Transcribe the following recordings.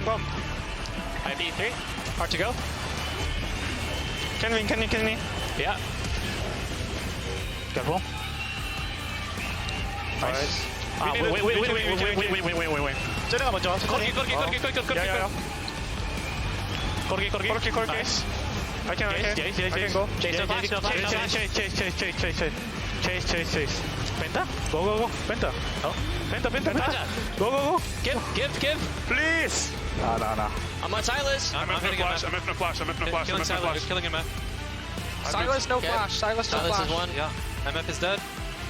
Come. I have E3. Hard to go. Can win. Yeah. Careful. Nice. Wait. 쟤네가 먼저. Corki. Corki. I can go. Jayce. Penta? Go. Penta. Penta. Go. Give. Please. Nah. I'm on Silas. I'm hitting a flash. Killing Silas. Killing him, man. Silas, no Okay. flash. Silas, no Silas flash. is one. Yeah. MF is dead.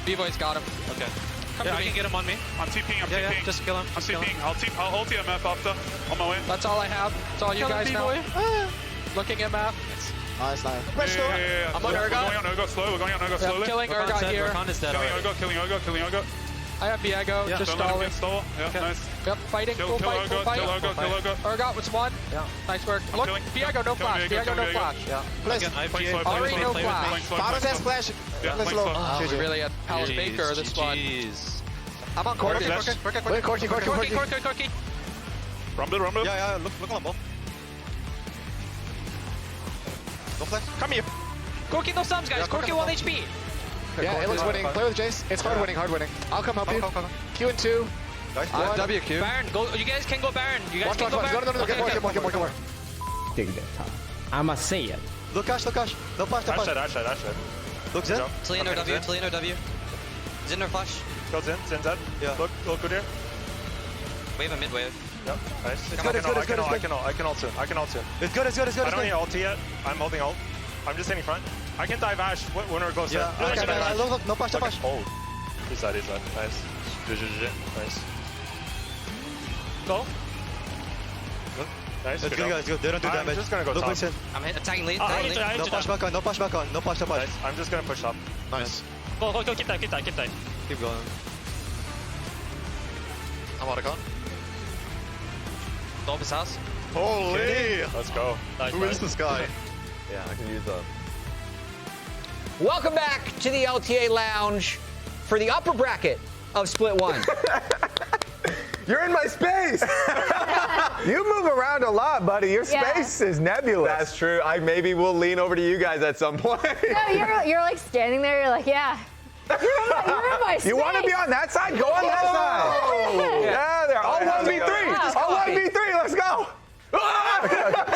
B-Boy's got him. Okay. Come Yeah, to I me. can get him on me. I'm TPing. Yeah, just kill him. I'm TPing. I'll hold the MF after. On my way. That's all I have. That's all you guys know. Looking at map. Nice. Yeah. I'm on Urgot. We're going on Urgot slow. Yeah, slowly. killing Urgot here. Killing Urgot. I have Viego. Yeah, Just don't let him stalling. get stole. Yeah, Okay. nice. Yep, fighting. Kill Full fight. Urgot. Urgot was one. Yeah. Nice work. Look, killing- Viego, no flash. Viego, Viego, no Viego. flash. Yeah. Please. Again, I play slow. Already no Play flash. slow. Bottom has flash. Yeah, Let's play low. slow. Oh, we really had Palace Baker this one. I'm on Corki. Wait, Corki. Corki. Rumble. Yeah, look on the ball. No flash. Come here. Corki, no subs, guys. Yeah, Corki Corki, 1 HP. Yeah, it looks winning. Play with Jayce. It's hard winning. I'll come help you. Come. Q and 2. Nice. One. WQ. Baron, go. You guys can go Baron. You guys Watch. can go Baron. No. Get more. Dig that time. I'ma say it. Look Cash. No flash. Ashad. Look Zen. Tillion or W. Zinner flash. Go Zen dead. Yeah. Look good here. Wave a mid wave. Yep, nice. It's good. I can ult soon. It's good. I don't need ulti yet. I'm holding ult. I'm just hitting front. I can dive Ash when it goes Yeah. in. Look. No flash. Hold. He's dead. Nice. GG. Nice. Go. Good. Nice. It's good, guys. Good. They don't do I'm damage. just gonna go Look top. what's in. I'm attacking lead. I Attacking need lead. No flash back on. No flash back on. No flash. Nice. I'm just gonna push up. Nice. Go. Keep that. Keep going. I'm out of gun. Dolphus house. Holy! Let's go. Who is this guy? Yeah, I can use that. Welcome back to the LTA Lounge for the upper bracket of Split 1. You're in my space. You move around a lot, buddy. Your space is nebulous. That's true. I maybe will lean over to you guys at some point. No, you're like standing there. You're like, yeah. You're in my space. You want to be on that side? Go on that side. Yeah, they're all 1v3. All 1v3. Let's go.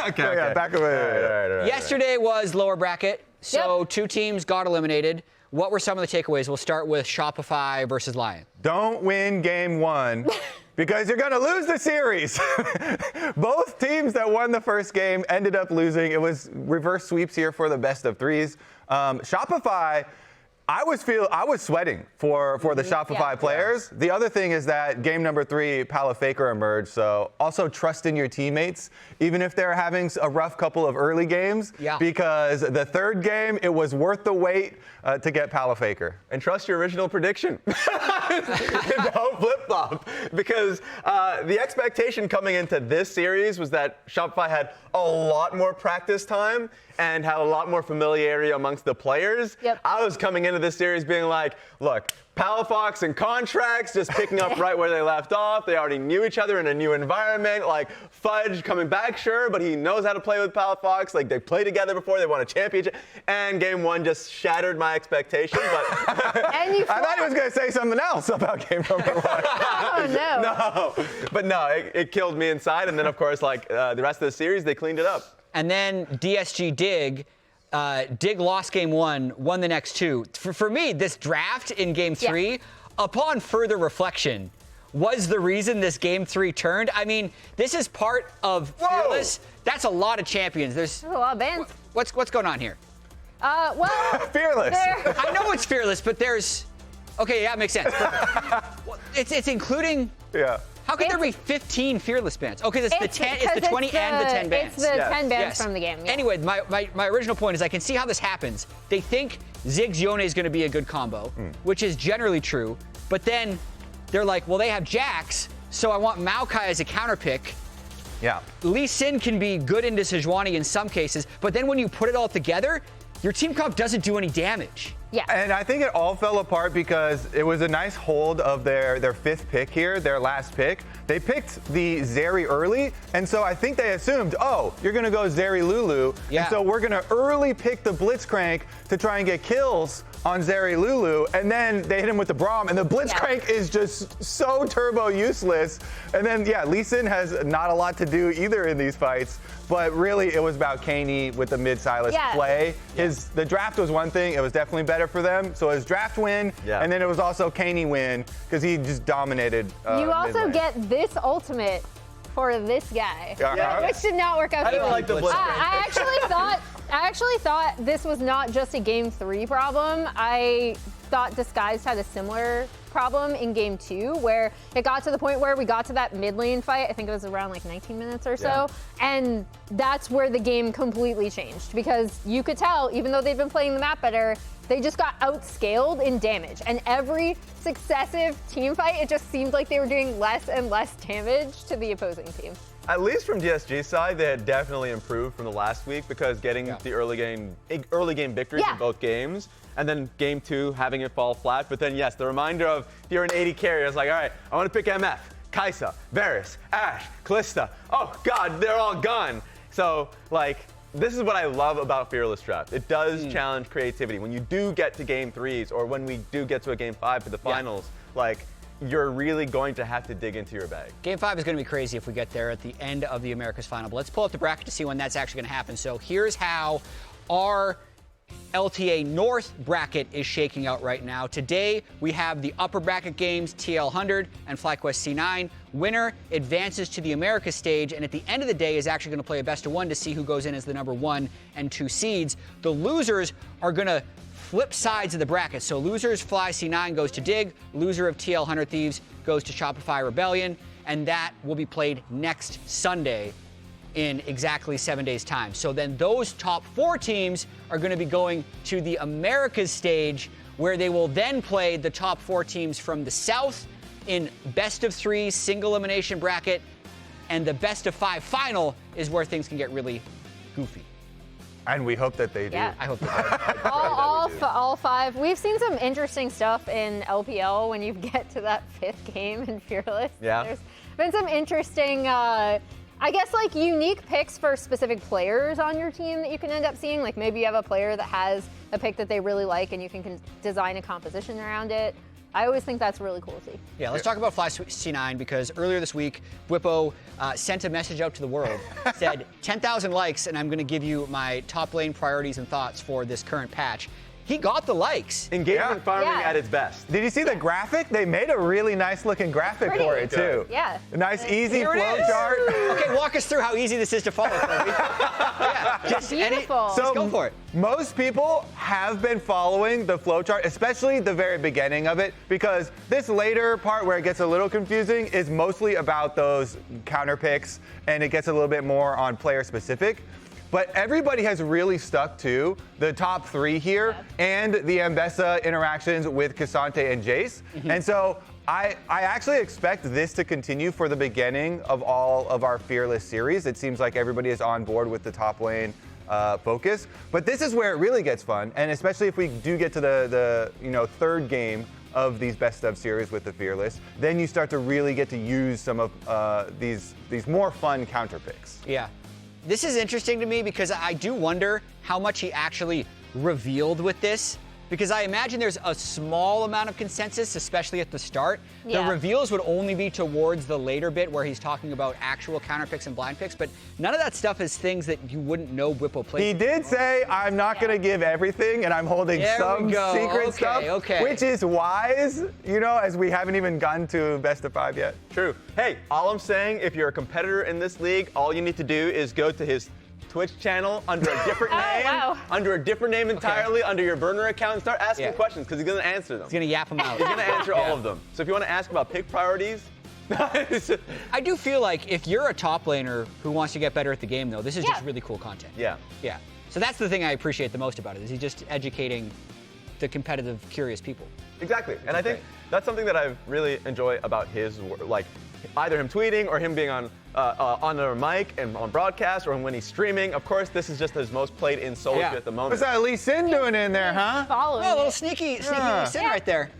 Okay. Yeah, back away. Right. Yesterday was lower bracket, so two teams got eliminated. What were some of the takeaways? We'll start with Shopify versus Lion. Don't win game one because you're going to lose the series. Both teams that won the first game ended up losing. It was reverse sweeps here for the best of threes. Shopify, I was sweating for the Shopify players. The other thing is that game number 3, Pala Faker emerged. So also trust in your teammates, even if they're having a rough couple of early games. Because the third game, it was worth the wait to get Pala Faker. And trust your original prediction. Don't flip-flop. Because the expectation coming into this series was that Shopify had a lot more practice time and had a lot more familiarity amongst the players. I was coming into this series being like, look, Palafox and Contracts just picking up right where they left off. They already knew each other in a new environment. Like, Fudge coming back, sure, but he knows how to play with Palafox. Like, they played together before. They won a championship. And game one just shattered my expectation. But I thought he was going to say something else about game number 1. Oh, no. No. But no, it killed me inside. And then, of course, like the rest of the series, they cleaned it up. And then DSG Dig. Dig lost game 1, won the next 2. For me, this draft in game 3, upon further reflection, was the reason this game 3 turned. I mean, this is part of Fearless. That's a lot of champions. There's a lot of bands. What's going on here? Well, Fearless. I know it's Fearless, but there's. Okay, yeah, it makes sense. It's including. Yeah. How could there be 15 Fearless bands? Okay, it's the 10, it's the 20 and the 10 bands. It's the 10 bands from the game. Yeah. Anyway, my original point is I can see how this happens. They think Ziggs Yone is going to be a good combo, which is generally true. But then they're like, well, they have Jax, so I want Maokai as a counter pick. Yeah. Lee Sin can be good into Sejuani in some cases, but then when you put it all together, your team comp doesn't do any damage. Yeah. And I think it all fell apart because it was a nice hold of their fifth pick here, their last pick. They picked the Zeri early, and so I think they assumed, oh, you're going to go Zeri Lulu, Yeah. and so we're going to early pick the Blitzcrank to try and get kills on Zeri Lulu, and then they hit him with the Braum, and the Blitzcrank is just so turbo useless. And then, yeah, Lee Sin has not a lot to do either in these fights, but really it was about Kaney with the mid-Silas play. The draft was one thing, it was definitely better for them, so it was draft win, and then it was also Kaney win, because he just dominated You also mid-lane. get this ultimate for this guy, which did not work out. I didn't like the Blitzcrank. I actually thought this was not just a game 3 problem. I thought Disguised had a similar problem in game 2, where it got to the point where we got to that mid lane fight. I think it was around like 19 minutes or so. And that's where the game completely changed, because you could tell, even though they'd been playing the map better, they just got outscaled in damage. And every successive team fight, it just seemed like they were doing less and less damage to the opposing team. At least from DSG's side, they had definitely improved from the last week, because getting the early game victories in both games, and then game 2 having it fall flat. But then yes, the reminder of if you're an AD carrier, it's like, all right, I want to pick MF, Kai'Sa, Varus, Ashe, Kalista. Oh God, they're all gone. So like, this is what I love about Fearless Draft. It does challenge creativity. When you do get to game 3s, or when we do get to a game 5 for the finals, like, you're really going to have to dig into your bag. Game 5 is going to be crazy if we get there at the end of the Americas final. But let's pull up the bracket to see when that's actually going to happen. So here's how our LTA North bracket is shaking out right now. Today, we have the upper bracket games, TL100 and FlyQuest C9. Winner advances to the Americas stage, and at the end of the day is actually going to play a best of 1 to see who goes in as the number 1 and 2 seeds. The losers are going to flip sides of the bracket. So losers Fly C9 goes to Dig, loser of TL100 Thieves goes to Shopify Rebellion, and that will be played next Sunday in exactly 7 days' time. So then those top 4 teams are going to be going to the Americas stage, where they will then play the top 4 teams from the South in best of 3 single elimination bracket, and the best of 5 final is where things can get really goofy. And we hope that they do. Yeah. I hope that all 5. We've seen some interesting stuff in LPL when you get to that 5th game in Fearless. Yeah. There's been some interesting, I guess, like, unique picks for specific players on your team that you can end up seeing. Like, maybe you have a player that has a pick that they really like, and you can design a composition around it. I always think that's really cool to see. Yeah, let's talk about Fly C9, because earlier this week, Bwipo sent a message out to the world, said 10,000 likes, and I'm going to give you my top lane priorities and thoughts for this current patch. He got the likes. Engagement farming at its best. Did you see the graphic? They made a really nice looking graphic for it too. Yeah. A nice easy Here it flow is. chart. Okay, walk us through how easy this is to follow, Kobe. Beautiful. Just go for it. Most people have been following the flowchart, especially the very beginning of it, because this later part where it gets a little confusing is mostly about those counter picks, and it gets a little bit more on player specific. But everybody has really stuck to the top 3 here and the Ambessa interactions with Cassante and Jayce. And so I actually expect this to continue for the beginning of all of our Fearless series. It seems like everybody is on board with the top lane focus. But this is where it really gets fun, and especially if we do get to the 3rd game of these best of series with the Fearless, then you start to really get to use some of these more fun counter picks. Yeah. This is interesting to me, because I do wonder how much he actually revealed with this, because I imagine there's a small amount of consensus, especially at the start. Yeah. The reveals would only be towards the later bit where he's talking about actual counter picks and blind picks, but none of that stuff is things that you wouldn't know Bwipo plays. He did say, I'm not going to give everything, and I'm holding some secret stuff, which is wise, as we haven't even gotten to best of 5 yet. True. Hey, all I'm saying, if you're a competitor in this league, all you need to do is go to his Twitch channel under a different name, under a different name entirely, under your burner account, and start asking questions, because he's going to answer them. He's going to yap them out. He's going to answer all of them. So if you want to ask about pick priorities, I do feel like if you're a top laner who wants to get better at the game, though, this is just really cool content. Yeah. Yeah. So that's the thing I appreciate the most about it, is he's just educating the competitive, curious people. Exactly. And I think that's something that I really enjoy about his work. Like, either him tweeting or him being on a mic and on broadcast or when he's streaming. Of course, this is just his most played in solo queue at the moment. What's that Lee Sin doing in there, huh? Following Oh, a little it. sneaky sin right there.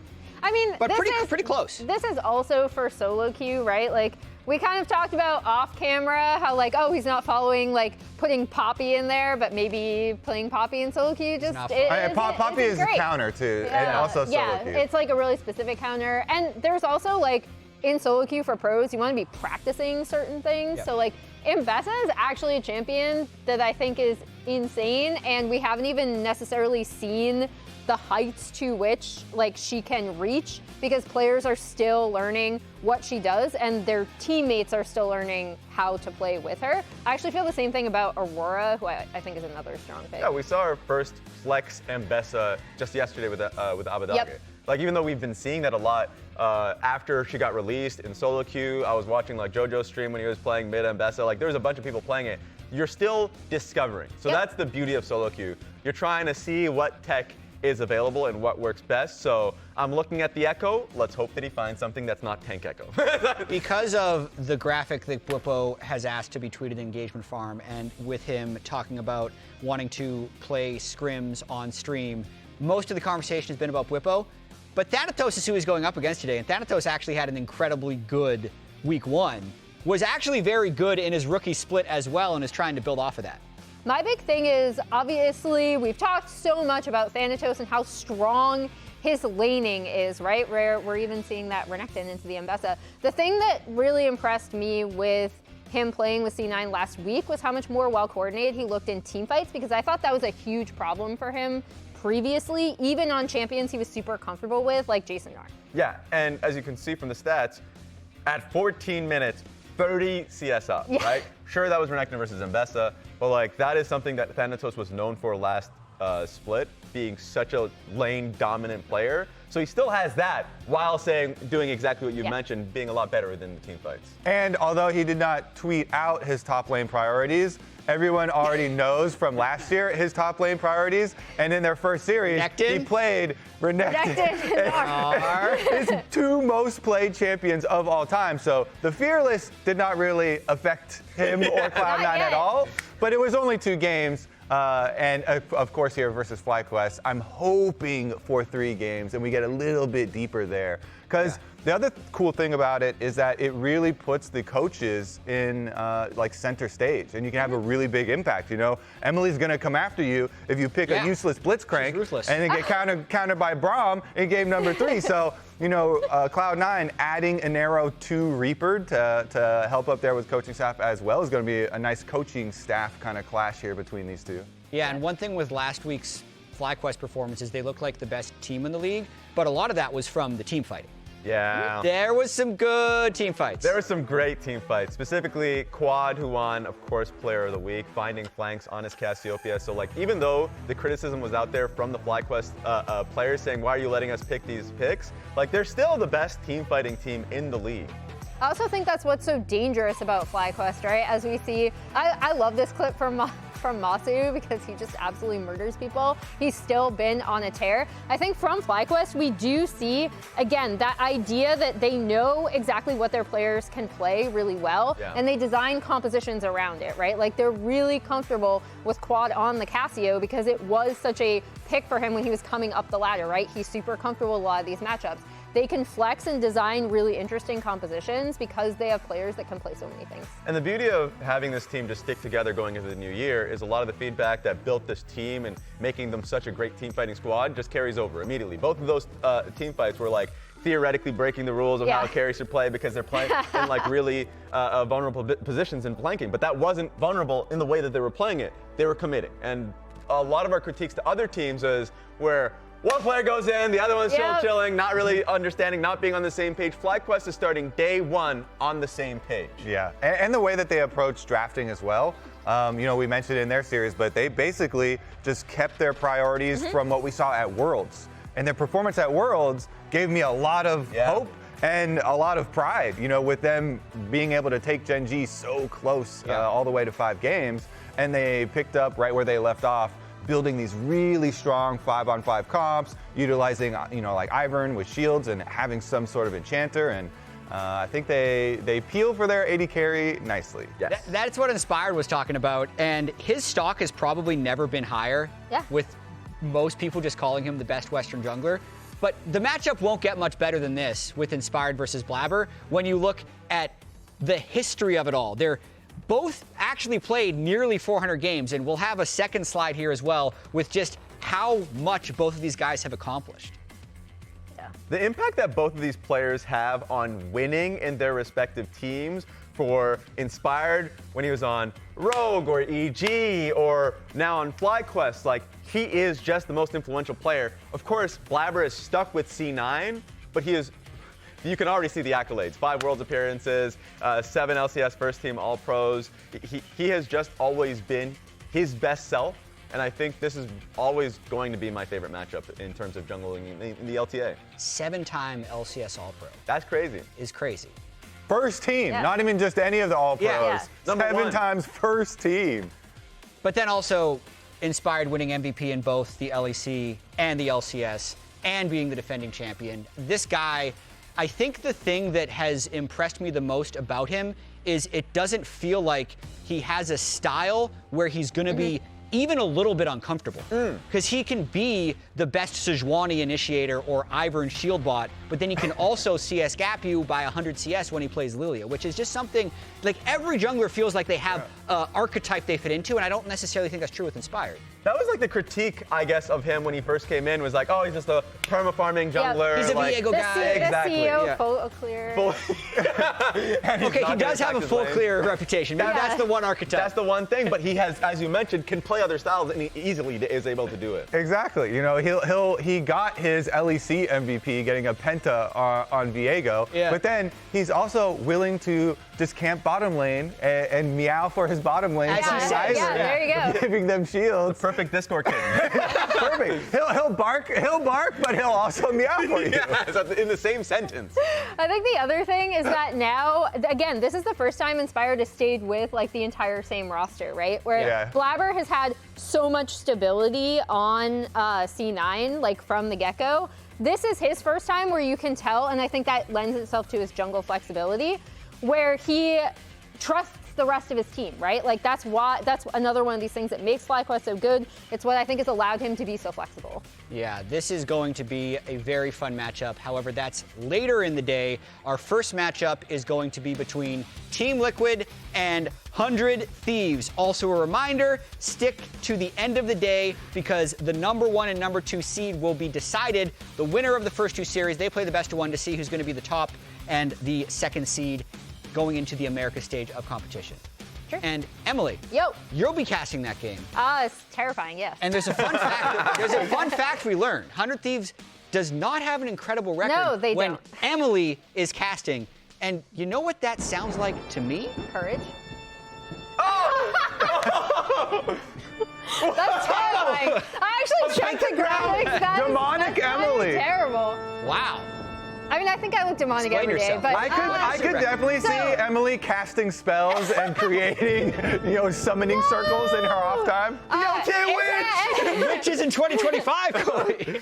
I mean, But this pretty close. This is also for solo queue, right? Like, we kind of talked about off camera how, like, oh, he's not following, like, putting Poppy in there, but maybe putting Poppy in solo queue just Poppy is a great. counter too, and also solo queue. It's like a really specific counter. And there's also, like, in solo queue for pros, you want to be practicing certain things. Yep. So, like, Mbessa is actually a champion that I think is insane, and we haven't even necessarily seen the heights to which, like, she can reach, because players are still learning what she does and their teammates are still learning how to play with her. I actually feel the same thing about Aurora, who I think is another strong pick. Yeah, we saw our first flex Mbessa just yesterday with Abadage. Yep. Like, even though we've been seeing that a lot after she got released in solo queue, I was watching like JoJo's stream when he was playing mid Mbessa. Like, there was a bunch of people playing it. You're still discovering. So that's the beauty of solo queue. You're trying to see what tech is available and what works best. So I'm looking at the Echo. Let's hope that he finds something that's not Tank Echo. Because of the graphic that Bwipo has asked to be tweeted in Engagement Farm, and with him talking about wanting to play scrims on stream, most of the conversation has been about Bwipo. But Thanatos is who he's going up against today, and Thanatos actually had an incredibly good week 1. Was actually very good in his rookie split as well, and is trying to build off of that. My big thing is, obviously, we've talked so much about Thanatos and how strong his laning is, right? Where we're even seeing that Renekton into the Mbessa. The thing that really impressed me with him playing with C9 last week was how much more well-coordinated he looked in teamfights, because I thought that was a huge problem for him previously, even on champions he was super comfortable with, like Jayce and Ornn. Yeah, and as you can see from the stats, at 14 minutes, 30 CS up, right? Sure, that was Renekton versus Mbessa, but like that is something that Thanatos was known for last split, being such a lane dominant player. So he still has that while doing exactly what you mentioned, being a lot better than the team fights. And although he did not tweet out his top lane priorities, everyone already knows from last year his top lane priorities. And in their first series, he played Renekton. His 2 most played champions of all time. So the Fearless did not really affect him or Cloud9 at all. But it was only 2 games. And of course here versus FlyQuest, I'm hoping for 3 games and we get a little bit deeper there. Because the other cool thing about it is that it really puts the coaches in like center stage, and you can have a really big impact. You know, Emily's gonna come after you if you pick a useless Blitzcrank and then get countered by Braum in game number 3. So you know, Cloud9 adding an arrow to Reaper to help up there with coaching staff as well is going to be a nice coaching staff kind of clash here between these 2. Yeah, and one thing with last week's FlyQuest performance is they looked like the best team in the league, but a lot of that was from the team fighting. Yeah. There was some good team fights. There were some great team fights, specifically Quad, who won, of course, Player of the Week, finding flanks on his Cassiopeia. So, like, even though the criticism was out there from the FlyQuest players saying, why are you letting us pick these picks? Like, they're still the best team fighting team in the league. I also think that's what's so dangerous about FlyQuest, right? As we see, I love this clip from Masu because he just absolutely murders people. He's still been on a tear. I think from FlyQuest, we do see, again, that idea that they know exactly what their players can play really well, and they design compositions around it, right? Like, they're really comfortable with Quad on the Cassio because it was such a pick for him when he was coming up the ladder, right? He's super comfortable with a lot of these matchups. They can flex and design really interesting compositions because they have players that can play so many things. And the beauty of having this team to stick together going into the new year is a lot of the feedback that built this team and making them such a great team fighting squad just carries over immediately. Both of those team fights were like theoretically breaking the rules of how a carry should play because they're playing in like really vulnerable positions in flanking. But that wasn't vulnerable in the way that they were playing it. They were committing. And a lot of our critiques to other teams is where one player goes in, the other one's still chilling, not really understanding, not being on the same page. FlyQuest is starting day 1 on the same page. Yeah, and the way that they approach drafting as well. You know, we mentioned it in their series, but they basically just kept their priorities from what we saw at Worlds. And their performance at Worlds gave me a lot of hope and a lot of pride, you know, with them being able to take Gen G so close all the way to 5 games. And they picked up right where they left off, building these really strong 5-on-5 comps, utilizing, you know, like Ivern with shields and having some sort of enchanter. And I think they peel for their AD carry nicely. Yes. That's what Inspired was talking about, and his stock has probably never been higher. Yeah. With most people just calling him the best Western jungler. But the matchup won't get much better than this with Inspired versus Blabber when you look at the history of it all. They're both actually played nearly 400 games, and we'll have a second slide here as well with just how much both of these guys have accomplished. The impact that both of these players have on winning in their respective teams, for Inspired when he was on Rogue or EG or now on FlyQuest, like, he is just the most influential player. Of course, Blabber is stuck with C9, but he is, you can already see the accolades. 5 Worlds appearances, 7 LCS first team All-Pros. He has just always been his best self. And I think this is always going to be my favorite matchup in terms of jungling in the LTA. 7-time LCS All-Pro. That's crazy. Is crazy. First team, not even just any of the All-Pros. Yeah. 7 times first team. But then also Inspired winning MVP in both the LEC and the LCS and being the defending champion. This guy, I think the thing that has impressed me the most about him is it doesn't feel like he has a style where he's going to be even a little bit uncomfortable. Because he can be the best Sejuani initiator or Ivern shield bot, but then he can also CS gap you by 100 CS when he plays Lilia, which is just something, like, every jungler feels like they have an archetype they fit into, and I don't necessarily think that's true with Inspired. That was like the critique, I guess, of him when he first came in, was like, oh, he's just a perma-farming jungler. He's a like, Viego guy. Exactly. The CEO, Yeah. full clear. Okay, he does have a full clear reputation. Maybe that's the one archetype. That's the one thing, but he has, as you mentioned, can play other styles, and he easily is able to do it. Exactly. You know, he got his LEC MVP getting a penta on Viego, but then he's also willing to just camp bottom lane and meow for his bottom lane. Yeah, there you go. Giving them shields. Perfect Discord kid. Perfect. He'll bark, but he'll also meow for you. Yeah, in the same sentence. I think the other thing is that now, again, this is the first time Inspired has stayed with, like, the entire same roster, right? Where Blabber has had so much stability on C9, like, from the get-go. This is his first time where you can tell, and I think that lends itself to his jungle flexibility, where he trusts the rest of his team, right? Like, that's another one of these things that makes FlyQuest so good. It's what I think has allowed him to be so flexible. Yeah, this is going to be a very fun matchup. However, that's later in the day. Our first matchup is going to be between Team Liquid and 100 Thieves. Also a reminder, stick to the end of the day because the number 1 and number 2 seed will be decided. The winner of the first 2 series, they play the best of 1 to see who's going to be the top and the second seed going into the America stage of competition. Sure. And Emily, you'll be casting that game. It's terrifying, yes. And there's a fun fact. There's a fun fact we learned. 100 Thieves does not have an incredible record No, they when don't. Emily is casting. And you know what that sounds like to me? Courage. That's terrifying. I actually checked the graphics. Demonic Emily. Terrible. Wow. I mean, I think I look demonic Explain every day, yourself. but I could definitely see Emily casting spells and creating, summoning circles in her off time. LTA Witches in 2025, Corey.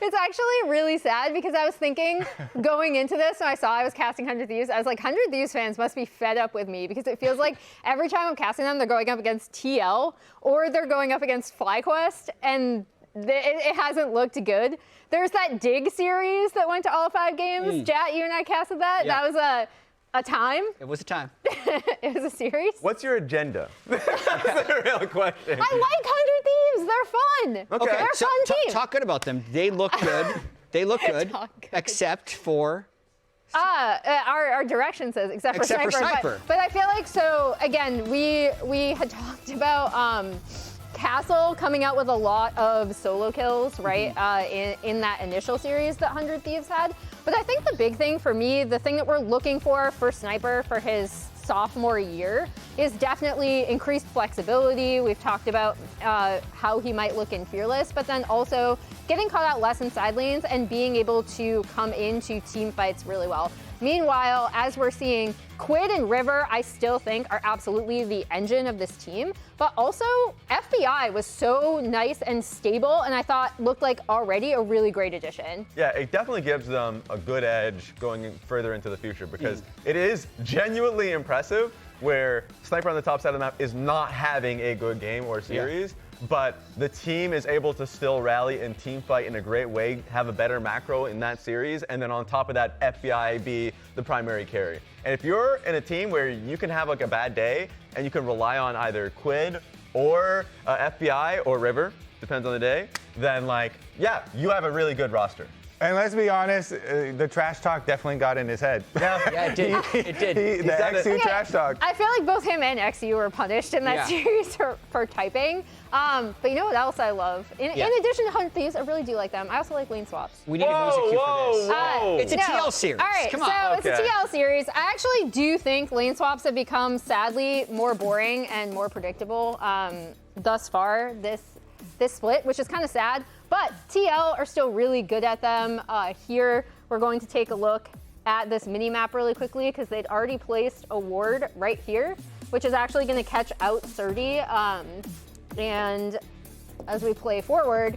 It's actually really sad because I was thinking going into this when I saw I was casting 100 Thieves, I was like, 100 Thieves fans must be fed up with me because it feels like every time I'm casting them, they're going up against TL or they're going up against FlyQuest, and it hasn't looked good. There's that Dig series that went to all 5 games. Jatt, you and I casted that. Yeah. That was a time. It was a time. It was a series. What's your agenda? That's the real question. I like 100 Thieves. They're fun. Okay, They're a so fun team. talk good about them. They look good. They look good, Talk good. except for Our direction says except for Sniper. But I feel like, so again, we had talked about Castle coming out with a lot of solo kills, right, in that initial series that 100 Thieves had. But I think the big thing for me, the thing that we're looking for Sniper for his sophomore year is definitely increased flexibility. We've talked about how he might look in Fearless, but then also getting caught out less in side lanes and being able to come into team fights really well. Meanwhile, as we're seeing, Quid and River, I still think are absolutely the engine of this team. but also FBI was so nice and stable, and I thought looked like already a really great addition. Yeah, it definitely gives them a good edge going further into the future because it is genuinely impressive where Sniper on the top side of the map is not having a good game or series, but the team is able to still rally and team fight in a great way, have a better macro in that series, and then on top of that, FBI be the primary carry. And if you're in a team where you can have like a bad day and you can rely on either Quid or FBI or River, depends on the day, then like, yeah, you have a really good roster. And let's be honest, the trash talk definitely got in his head. Yeah, it did. It did. The XU trash talk. I feel like both him and XU were punished in that series for typing. But you know what else I love? In addition to Hunt Thieves, I really do like them. I also like lane swaps. We need a music cue for this. It's a TL series. All right, Come on. so it's a TL series. I actually do think lane swaps have become, sadly, more boring and more predictable thus far this split, which is kind of sad. But TL are still really good at them. Here, we're going to take a look at this mini-map really quickly because they'd already placed a ward right here, which is actually going to catch out Surdy. And as we play forward,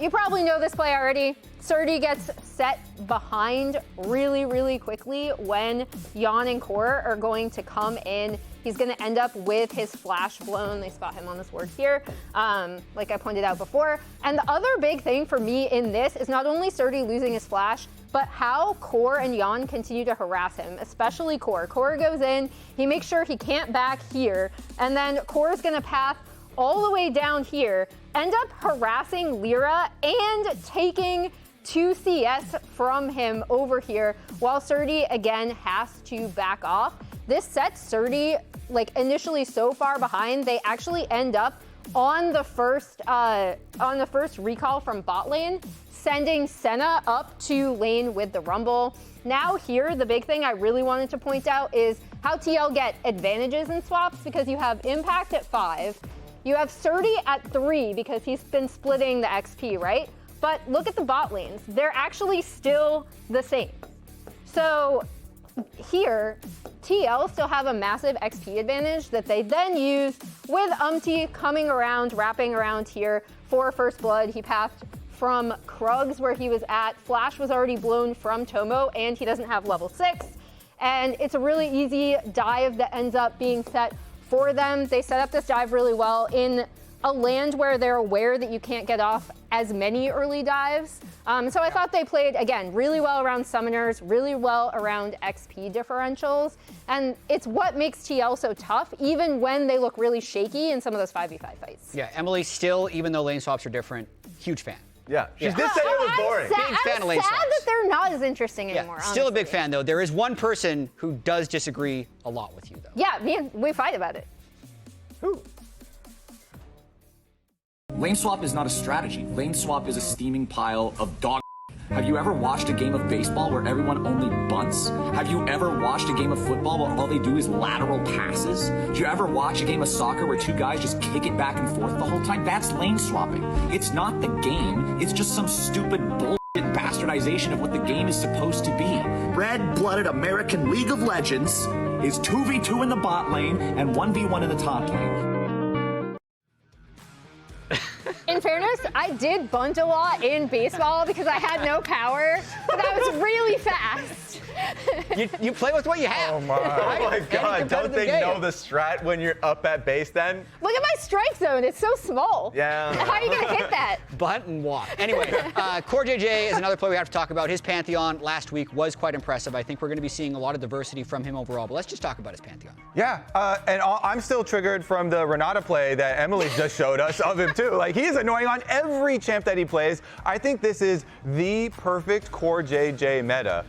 you probably know this play already. Surdy gets set behind really, really quickly when Yeon and Core are going to come in. He's going to end up with his flash blown. They spot him on this ward here, like I pointed out before. And the other big thing for me in this is not only Surdy losing his flash, but how Core and Yeon continue to harass him, especially Core. Core goes in, he makes sure he can't back here, and then Core's going to path all the way down here, end up harassing Lyra and taking 2 CS from him over here, while Surdy again has to back off. This sets Surdy like initially so far behind, they actually end up on the first recall from bot lane, sending Senna up to lane with the Rumble. Now here, the big thing I really wanted to point out is how TL get advantages in swaps because you have Impact at 5, you have Surdy at 3 because he's been splitting the XP, right? But look at the bot lanes. They're actually still the same. So here, TL still have a massive XP advantage that they then use with UmTi coming around, wrapping around here for First Blood. He pathed from Krugs where he was at. Flash was already blown from Tomo and he doesn't have level 6. And it's a really easy dive that ends up being set for them. They set up this dive really well in a land where they're aware that you can't get off as many early dives. So I thought they played, again, really well around summoners, really well around XP differentials. And it's what makes TL so tough, even when they look really shaky in some of those 5v5 fights. Yeah, Emily still, even though lane swaps are different, huge fan. Yeah, she did say it was boring. Big fan of lane swaps. I'm sad that they're not as interesting anymore, Still a big honestly. fan, though. There is one person who does disagree a lot with you, though. Yeah, we fight about it. Who? Lane swap is not a strategy. Lane swap is a steaming pile of dog. Have you ever watched a game of baseball where everyone only bunts? Have you ever watched a game of football where all they do is lateral passes? Do you ever watch a game of soccer where 2 guys just kick it back and forth the whole time? That's lane swapping. It's not the game. It's just some stupid bullshit bastardization of what the game is supposed to be. Red-blooded American League of Legends is 2v2 in the bot lane and 1v1 in the top lane. In fairness, I did bunt a lot in baseball because I had no power, but I was really fast. You play with what you have. Oh my God, don't they know the strat when you're up at base then? Look at my strike zone, it's so small. Yeah. How are you gonna hit that? Bunt and walk. Anyway, CoreJJ is another player we have to talk about. His Pantheon last week was quite impressive. I think we're going to be seeing a lot of diversity from him overall, but let's just talk about his Pantheon. Yeah, and I'm still triggered from the Renata play that Emily just showed us of him too. Like, he's annoying on every champ that he plays. I think this is the perfect CoreJJ meta.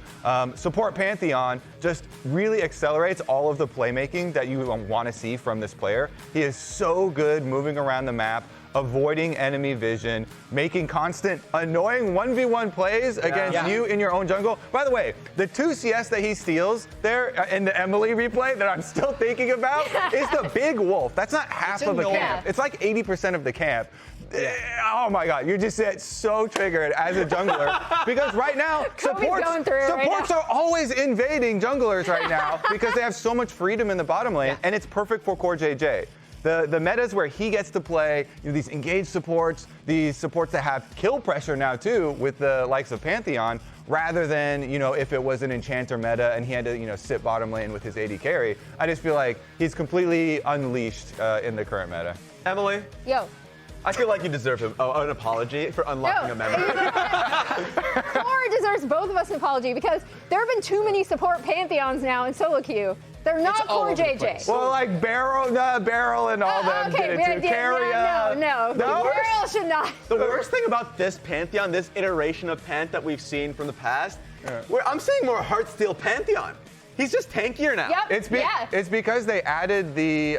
Support Pantheon just really accelerates all of the playmaking that you want to see from this player. He is so good moving around the map, avoiding enemy vision, making constant annoying 1v1 plays against you in your own jungle. By the way, the 2 CS that he steals there in the Emily replay that I'm still thinking about is the big wolf. That's not half of a camp. It's like 80% of the camp. Oh my God, you just get so triggered as a jungler because right now supports are always invading junglers right now because they have so much freedom in the bottom lane and it's perfect for CoreJJ. The metas where he gets to play these engaged supports, these supports that have kill pressure now too with the likes of Pantheon, rather than, if it was an enchanter meta and he had to, sit bottom lane with his AD carry. I just feel like he's completely unleashed in the current meta. Emily? Yo. I feel like you deserve an apology for unlocking a memory. Core deserves both of us an apology because there have been too many support Pantheons now in solo queue. They're not CoreJJ. Well, like Barrel and all them okay, did it too. no. Barrel should not. The worst thing about this Pantheon, this iteration of Pant that we've seen from the past, where I'm seeing more Heartsteel Pantheon. He's just tankier now. Yep. It's because they added the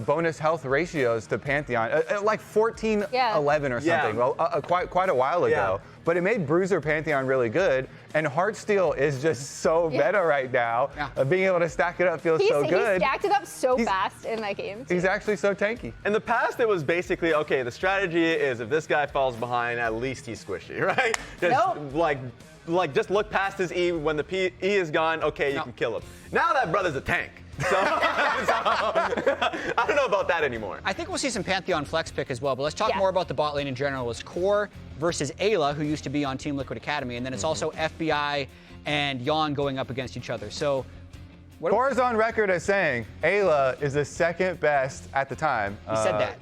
bonus health ratios to Pantheon, like 14-11 or something. Well, quite a while ago. But it made Bruiser Pantheon really good, and Heartsteel is just so meta right now. Being able to stack it up feels so good. He stacked it up so fast in that game. He's actually so tanky. In the past, it was basically, okay, the strategy is if this guy falls behind, at least he's squishy, right? Just just look past his E. When the E is gone, okay, you can kill him. Now that brother's a tank. So, I don't know about that anymore. I think we'll see some Pantheon flex pick as well, but let's talk more about the bot lane in general. It's Core versus Eyla, who used to be on Team Liquid Academy, and then it's also FBI and Yeon going up against each other. So, Core's on record as saying Eyla is the second best at the time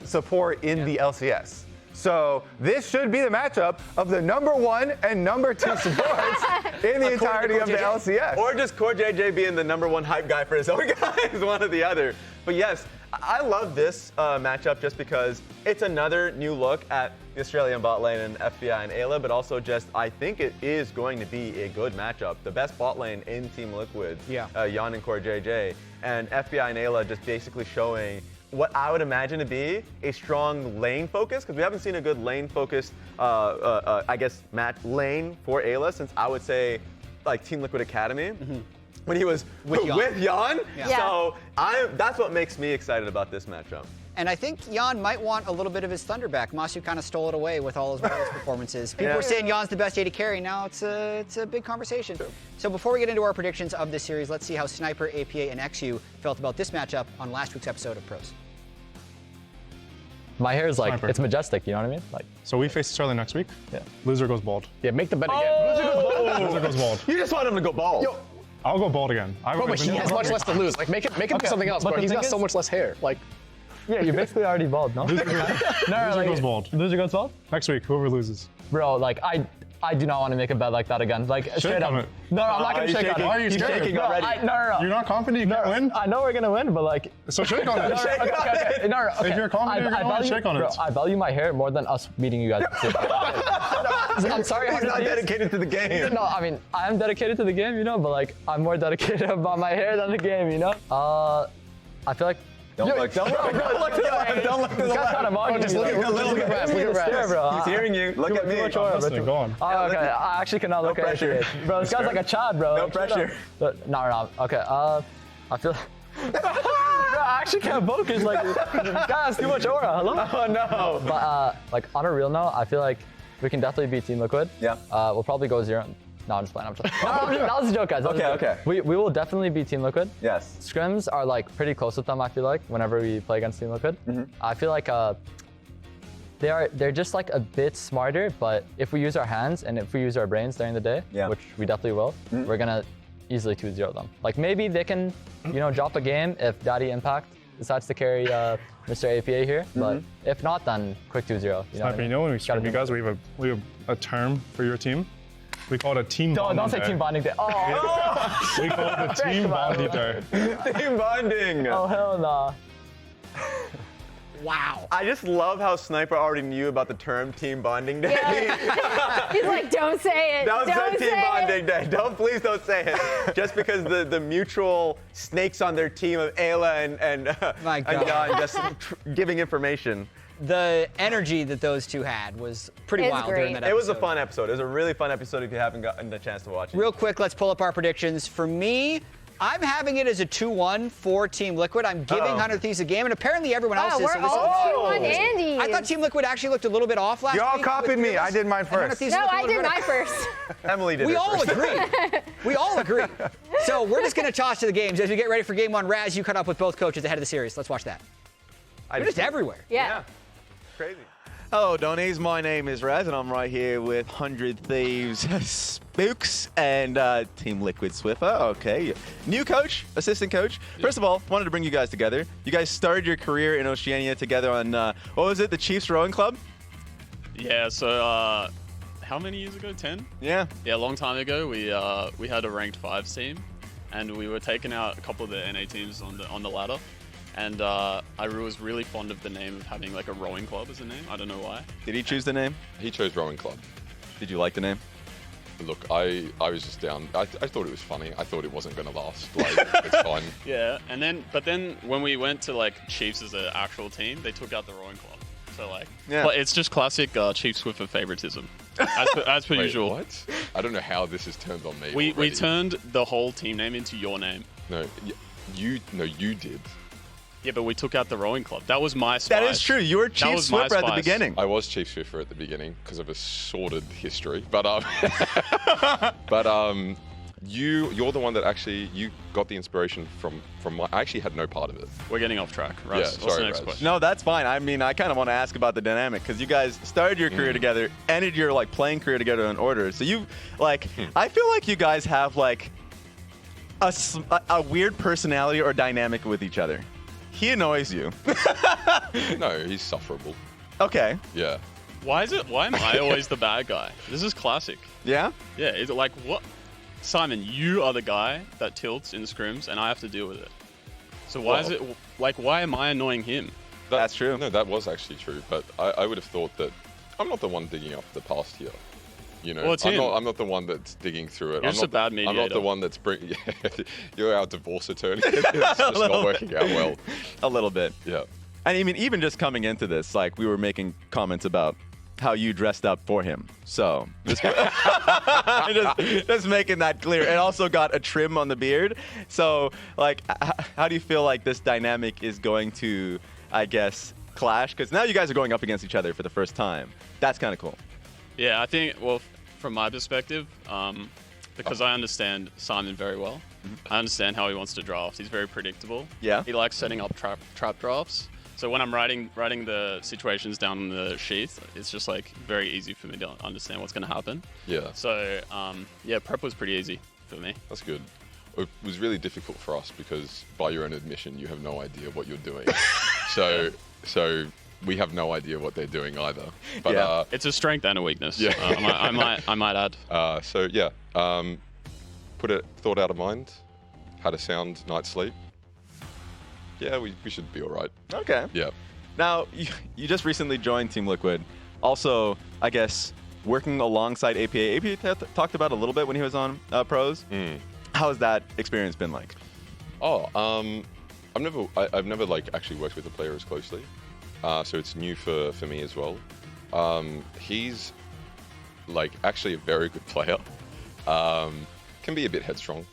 support in the LCS. So this should be the matchup of the #1 and #2 supports in the entirety of the LCS. Or just CoreJJ being the #1 hype guy for his own guys, one or the other. But yes, I love this matchup just because it's another new look at the Australian bot lane and FBI and Eyla, but also just I think it is going to be a good matchup. The best bot lane in Team Liquid, Yeon and CoreJJ, and FBI and Eyla just basically showing what I would imagine to be a strong lane focus, because we haven't seen a good lane focused, match lane for Eyla since I would say like Team Liquid Academy. When he was with Yeon. So that's what makes me excited about this matchup. And I think Yeon might want a little bit of his thunder back. Masu kind of stole it away with all his wireless performances. People were saying Yeon's the best AD carry. Now it's a big conversation. So before we get into our predictions of this series, let's see how Sniper, APA, and XU felt about this matchup on last week's episode of Pros. My hair is like, it's majestic, you know what I mean? Like. So we face Australia next week. Yeah. Loser goes bald. Yeah, make the bet again. Loser goes bald. You just want him to go bald. Yo. I'll go bald again. Bro, but he has much less to lose. Like, make it be something else, bro. He's got so much less hair. Like. Yeah, you're basically already bald, no? Loser goes bald. Loser goes bald? Next week, whoever loses. Bro, like, I do not want to make a bet like that again. Like, straight up. No, I'm not going to shake on it. Why are you scared? No. You're not confident you can't win? I know we're going to win, but like... So shake on it. Okay. If you're confident you're going to win, shake on it. Bro, I value my hair more than us meeting you guys. I'm sorry. He's not dedicated to the game. No, I mean, I am dedicated to the game, you know, but like, I'm more dedicated about my hair than the game, you know? I feel like... Don't look to the left. Don't look to the left. Just look at Raz. Bro. He's hearing you. Look at me. Go on. Oh, okay. I actually cannot look at you. Bro, this guy's like a Chad, bro. No pressure. No. Okay. I feel... Bro, I actually can't focus. Like, guys, too much aura. Hello? Oh, no. But, like, on a real note, I feel like we can definitely beat Team Liquid. Yeah. We'll probably go 0. No, I'm just playing. That was a joke, guys. Okay. We will definitely beat Team Liquid. Yes. Scrims are like pretty close with them, I feel like, whenever we play against Team Liquid. I feel like they're just like a bit smarter, but if we use our hands and if we use our brains during the day, which we definitely will, we're gonna easily 2-0 them. Like maybe they can, drop a game if Daddy Impact decides to carry Mr. APA here, but if not, then quick 2-0. You know when we scrim you guys, we have a term for your team. We call it a team bonding Don't say team bonding day. Oh! We call it the team bonding day. Team bonding. Oh, hell nah. Wow. I just love how Sniper already knew about the term team bonding day. Yeah. He's like, don't say it. Don't say team bonding day. Please don't say it. Just because the mutual snakes on their team of Eyla and Yeon just giving information. The energy that those two had was pretty wild during that episode. It was a fun episode. It was a really fun episode if you haven't gotten the chance to watch it. Real quick, let's pull up our predictions. For me, I'm having it as a 2-1 for Team Liquid. I'm giving 100 Thieves a game, and apparently everyone else is. We're all 2-1 Andy. I thought Team Liquid actually looked a little bit off last week. Y'all copied me. I did mine first. No, I did mine first. Emily did We all agree. We all agree. So we're just going to toss to the games. As we get ready for game 1, Raz, you caught up with both coaches ahead of the series. Let's watch that. You're just everywhere. Yeah. Crazy. Hello, Donnies. My name is Raz, and I'm right here with 100 Thieves Spooks and Team Liquid Swiffer. Okay. New coach, assistant coach. First of all, wanted to bring you guys together. You guys started your career in Oceania together on, what was it, the Chiefs Rowing Club? Yeah, so how many years ago? 10? Yeah. Yeah, a long time ago, we had a ranked 5s team, and we were taking out a couple of the NA teams on the ladder. And I was really fond of the name of having like a rowing club as a name. I don't know why. Did he choose the name? He chose Rowing Club. Did you like the name? Look, I was just down. I thought it was funny. I thought it wasn't going to last. Like, it's fine. Yeah, but then when we went to like Chiefs as an actual team, they took out the rowing club. So like, Yeah. it's just classic Chiefs Swiffer favoritism, as per Wait, usual. What? I don't know how this has turned on me. We already. turned the whole team name into your name. No, you did. Yeah, but we took out the rowing club. That was my spice. That is true. You were Chief Swiffer at the beginning. I was Chief Swiffer at the beginning because of a sordid history. But you're the one that actually you got the inspiration from my. I actually had no part of it. We're getting off track. Raz, Yeah, what's sorry, the next Raz. question? No, that's fine. I mean, I kind of want to ask about the dynamic because you guys started your career together, ended your like playing career together in order. So you like, I feel like you guys have like a weird personality or dynamic with each other. He annoys you. No, he's sufferable. Okay. Yeah. Why am I always the bad guy? This is classic. Yeah? Yeah, is it like what? Simon, you are the guy that tilts in scrims and I have to deal with it. So why is it like why am I annoying him? That's true. No, that was actually true. But I would have thought that I'm not the one digging up the past here. You know, Well, it's him. I'm not the one that's digging through it. You're just a bad I'm not mediator. the one that's bringing. You're our divorce attorney. It's just not working out well. A little bit. Yeah. And I mean, even just coming into this, like we were making comments about how you dressed up for him. So just making that clear. It also got a trim on the beard. So like, how do you feel like this dynamic is going to, I guess, clash? Because now you guys are going up against each other for the first time. That's kind of cool. Yeah, I think, well, from my perspective, because I understand Simon very well, I understand how he wants to draft. He's very predictable. Yeah. He likes setting up trap drafts. So when I'm writing the situations down in the sheath, it's just like very easy for me to understand what's going to happen. Yeah. So yeah, prep was pretty easy for me. That's good. It was really difficult for us because, by your own admission, you have no idea what you're doing. so we have no idea what they're doing either. But yeah. It's a strength and a weakness. Yeah. I might add. So yeah, put a thought out of mind, had a sound night's sleep. Yeah, we should be all right. Okay. Yeah. Now, you just recently joined Team Liquid. Also, I guess, working alongside APA. APA talked about a little bit when he was on Pros. How has that experience been like? Oh, I've never like actually worked with the player as closely. So it's new for me as well. He's like actually a very good player. Can be a bit headstrong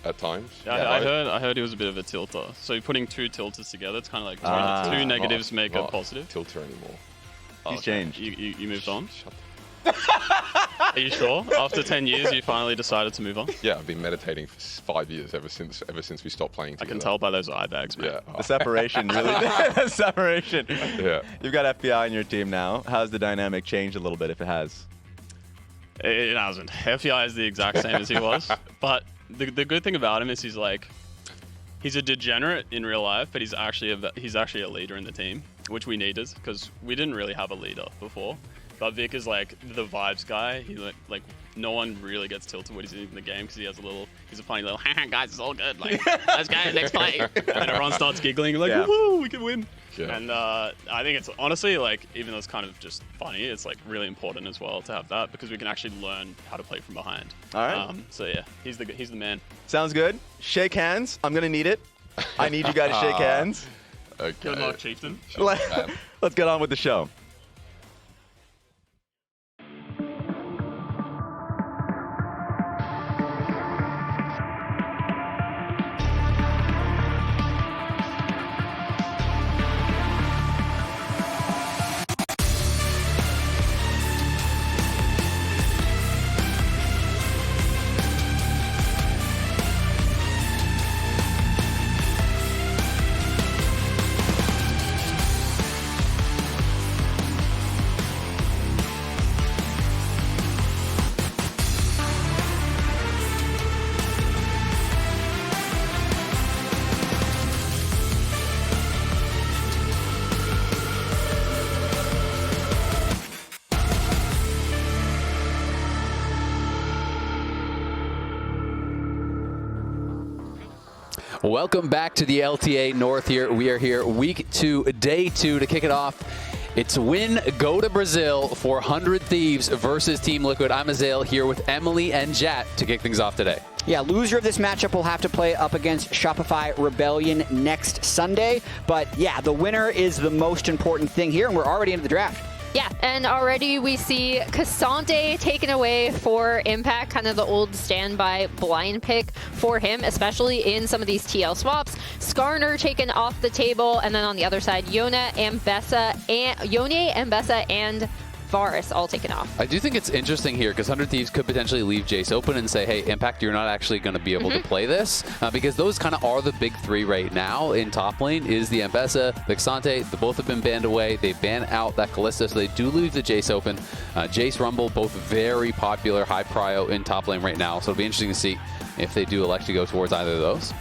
at times. Yeah, I heard he was a bit of a tilter. So you're putting two tilters together. It's kind of like two negatives make a positive. Tilter anymore. He's changed. You moved on. Are you sure? After 10 years, you finally decided to move on? Yeah, I've been meditating for 5 years ever since we stopped playing together. I can tell by those eye bags, man. Yeah. The separation, really. The separation. Yeah. You've got FBI on your team now. How's the dynamic changed a little bit, if it has? It hasn't. FBI is the exact same as he was. But the good thing about him is he's a degenerate in real life, but he's actually a leader in the team, which we needed because we didn't really have a leader before. But Vic is like the vibes guy. He like no one really gets tilted when he's in the game because he's a funny little guys, it's all good. Like let's go next play, and everyone starts giggling like woohoo, we can win. Yeah. And I think it's honestly like even though it's kind of just funny, it's like really important as well to have that because we can actually learn how to play from behind. All right. So yeah, he's the man. Sounds good. Shake hands. I'm gonna need it. I need you guys to shake hands. Okay. Good luck, Chieftain. Let's get on with the show. Welcome back to the LTA North here. We are here week 2, day 2 to kick it off. It's win, go to Brazil for 100 Thieves versus Team Liquid. I'm Ezreal here with Emily and Jatt to kick things off today. Yeah, loser of this matchup will have to play up against Shopify Rebellion next Sunday. But yeah, the winner is the most important thing here, and we're already into the draft. Yeah, and already we see Cassante taken away for Impact, kind of the old standby blind pick for him, especially in some of these TL swaps. Skarner taken off the table, and then on the other side, Yone, Ambessa, and Varus all taken off. I do think it's interesting here because 100 Thieves could potentially leave Jayce open and say, hey, Impact, you're not actually going to be able to play this because those kind of are the big 3 right now in top lane is the Ambessa, the Cassante. The both have been banned away. They ban out that Kalista, so they do leave the Jayce open. Jayce, Rumble, both very popular, high prio in top lane right now, so it'll be interesting to see if they do elect to go towards either of those.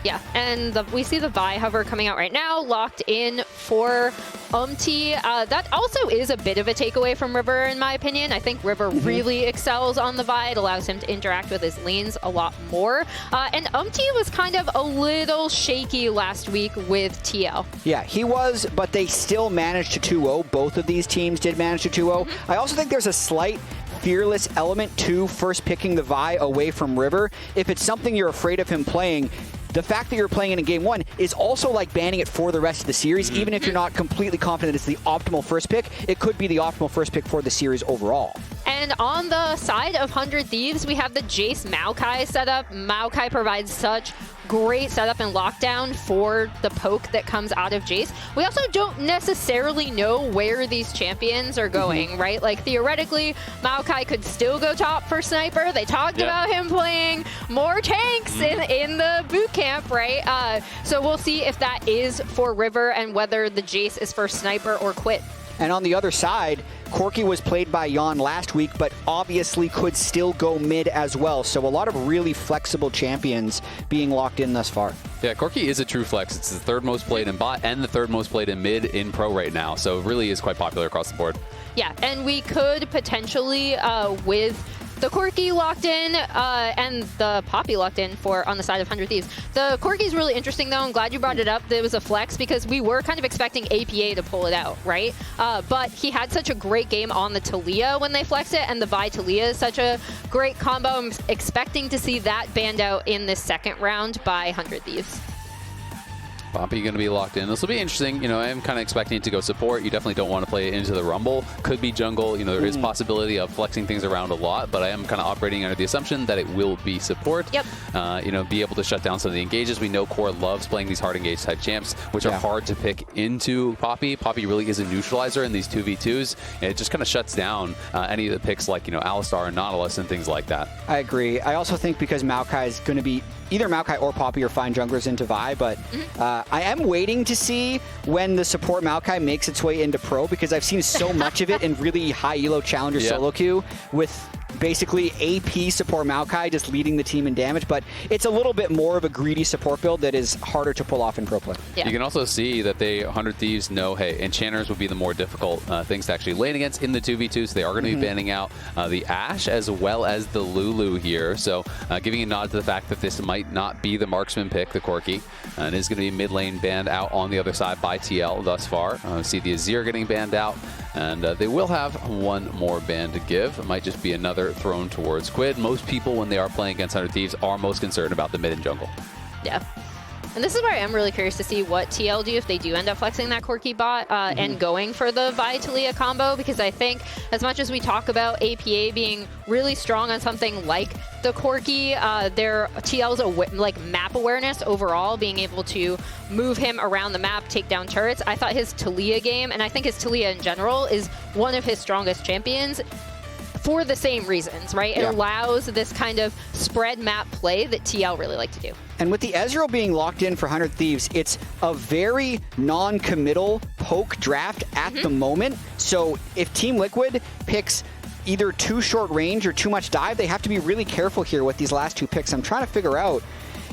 Yeah, and we see the Vi hover coming out right now, locked in for UmTi. That also is a bit of a takeaway from River, in my opinion. I think River really excels on the Vi. It allows him to interact with his lanes a lot more. And UmTi was kind of a little shaky last week with TL. Yeah, he was, but they still managed to 2-0. Both of these teams did manage to 2-0. I also think there's a slight fearless element to first picking the Vi away from River. If it's something you're afraid of him playing, the fact that you're playing it in game 1 is also like banning it for the rest of the series. Even if you're not completely confident it's the optimal first pick, it could be the optimal first pick for the series overall. And on the side of 100 Thieves, we have the Jayce Maokai setup. Maokai provides such great setup and lockdown for the poke that comes out of Jayce. We also don't necessarily know where these champions are going, right? Like, theoretically, Maokai could still go top for Sniper. They talked about him playing more tanks in the boot camp, right? So we'll see if that is for River and whether the Jayce is for Sniper or Quid. And on the other side, Corki was played by Yeon last week, but obviously could still go mid as well. So a lot of really flexible champions being locked in thus far. Yeah, Corki is a true flex. It's the 3rd most played in bot and the 3rd most played in mid in pro right now. So it really is quite popular across the board. Yeah, and we could potentially, with the Corki locked in and the Poppy locked in for on the side of 100 Thieves. The Corki is really interesting, though. I'm glad you brought it up. There was a flex because we were kind of expecting APA to pull it out, right? But he had such a great game on the Taliyah when they flexed it, and the Vi Taliyah is such a great combo. I'm expecting to see that banned out in this 2nd round by 100 Thieves. Poppy going to be locked in. This will be interesting. You know, I am kind of expecting it to go support. You definitely don't want to play it into the Rumble. Could be jungle. You know, there is possibility of flexing things around a lot, but I am kind of operating under the assumption that it will be support. Yep. You know, be able to shut down some of the engages. We know Core loves playing these hard engage type champs, which are hard to pick into Poppy. Poppy really is a neutralizer in these 2v2s, and it just kind of shuts down any of the picks like, you know, Alistar and Nautilus and things like that. I agree. I also think because Maokai is going to be either Maokai or Poppy are fine junglers into Vi, but I am waiting to see when the support Maokai makes its way into pro because I've seen so much of it in really high elo challenger solo queue with basically AP support Maokai just leading the team in damage, but it's a little bit more of a greedy support build that is harder to pull off in pro play. You can also see that they 100 Thieves know, hey, enchanters would be the more difficult things to actually lane against in the 2v2, so they are going to be banning out the Ashe as well as the Lulu here, so giving a nod to the fact that this might not be the marksman pick, the Corki, and is going to be mid lane banned out on the other side by TL thus far. See the Azir getting banned out, and they will have one more ban to give. It might just be another thrown towards Quid. Most people, when they are playing against 100 Thieves, are most concerned about the mid and jungle. Yeah. And this is where I am really curious to see what TL do if they do end up flexing that Corki bot and going for the Vi Taliyah combo, because I think as much as we talk about APA being really strong on something like the Corki, their TL's like map awareness overall, being able to move him around the map, take down turrets. I thought his Taliyah game, and I think his Taliyah in general, is one of his strongest champions for the same reasons, right? It allows this kind of spread map play that TL really like to do. And with the Ezreal being locked in for 100 Thieves, it's a very non-committal poke draft at the moment. So if Team Liquid picks either too short range or too much dive, they have to be really careful here with these last 2 picks. I'm trying to figure out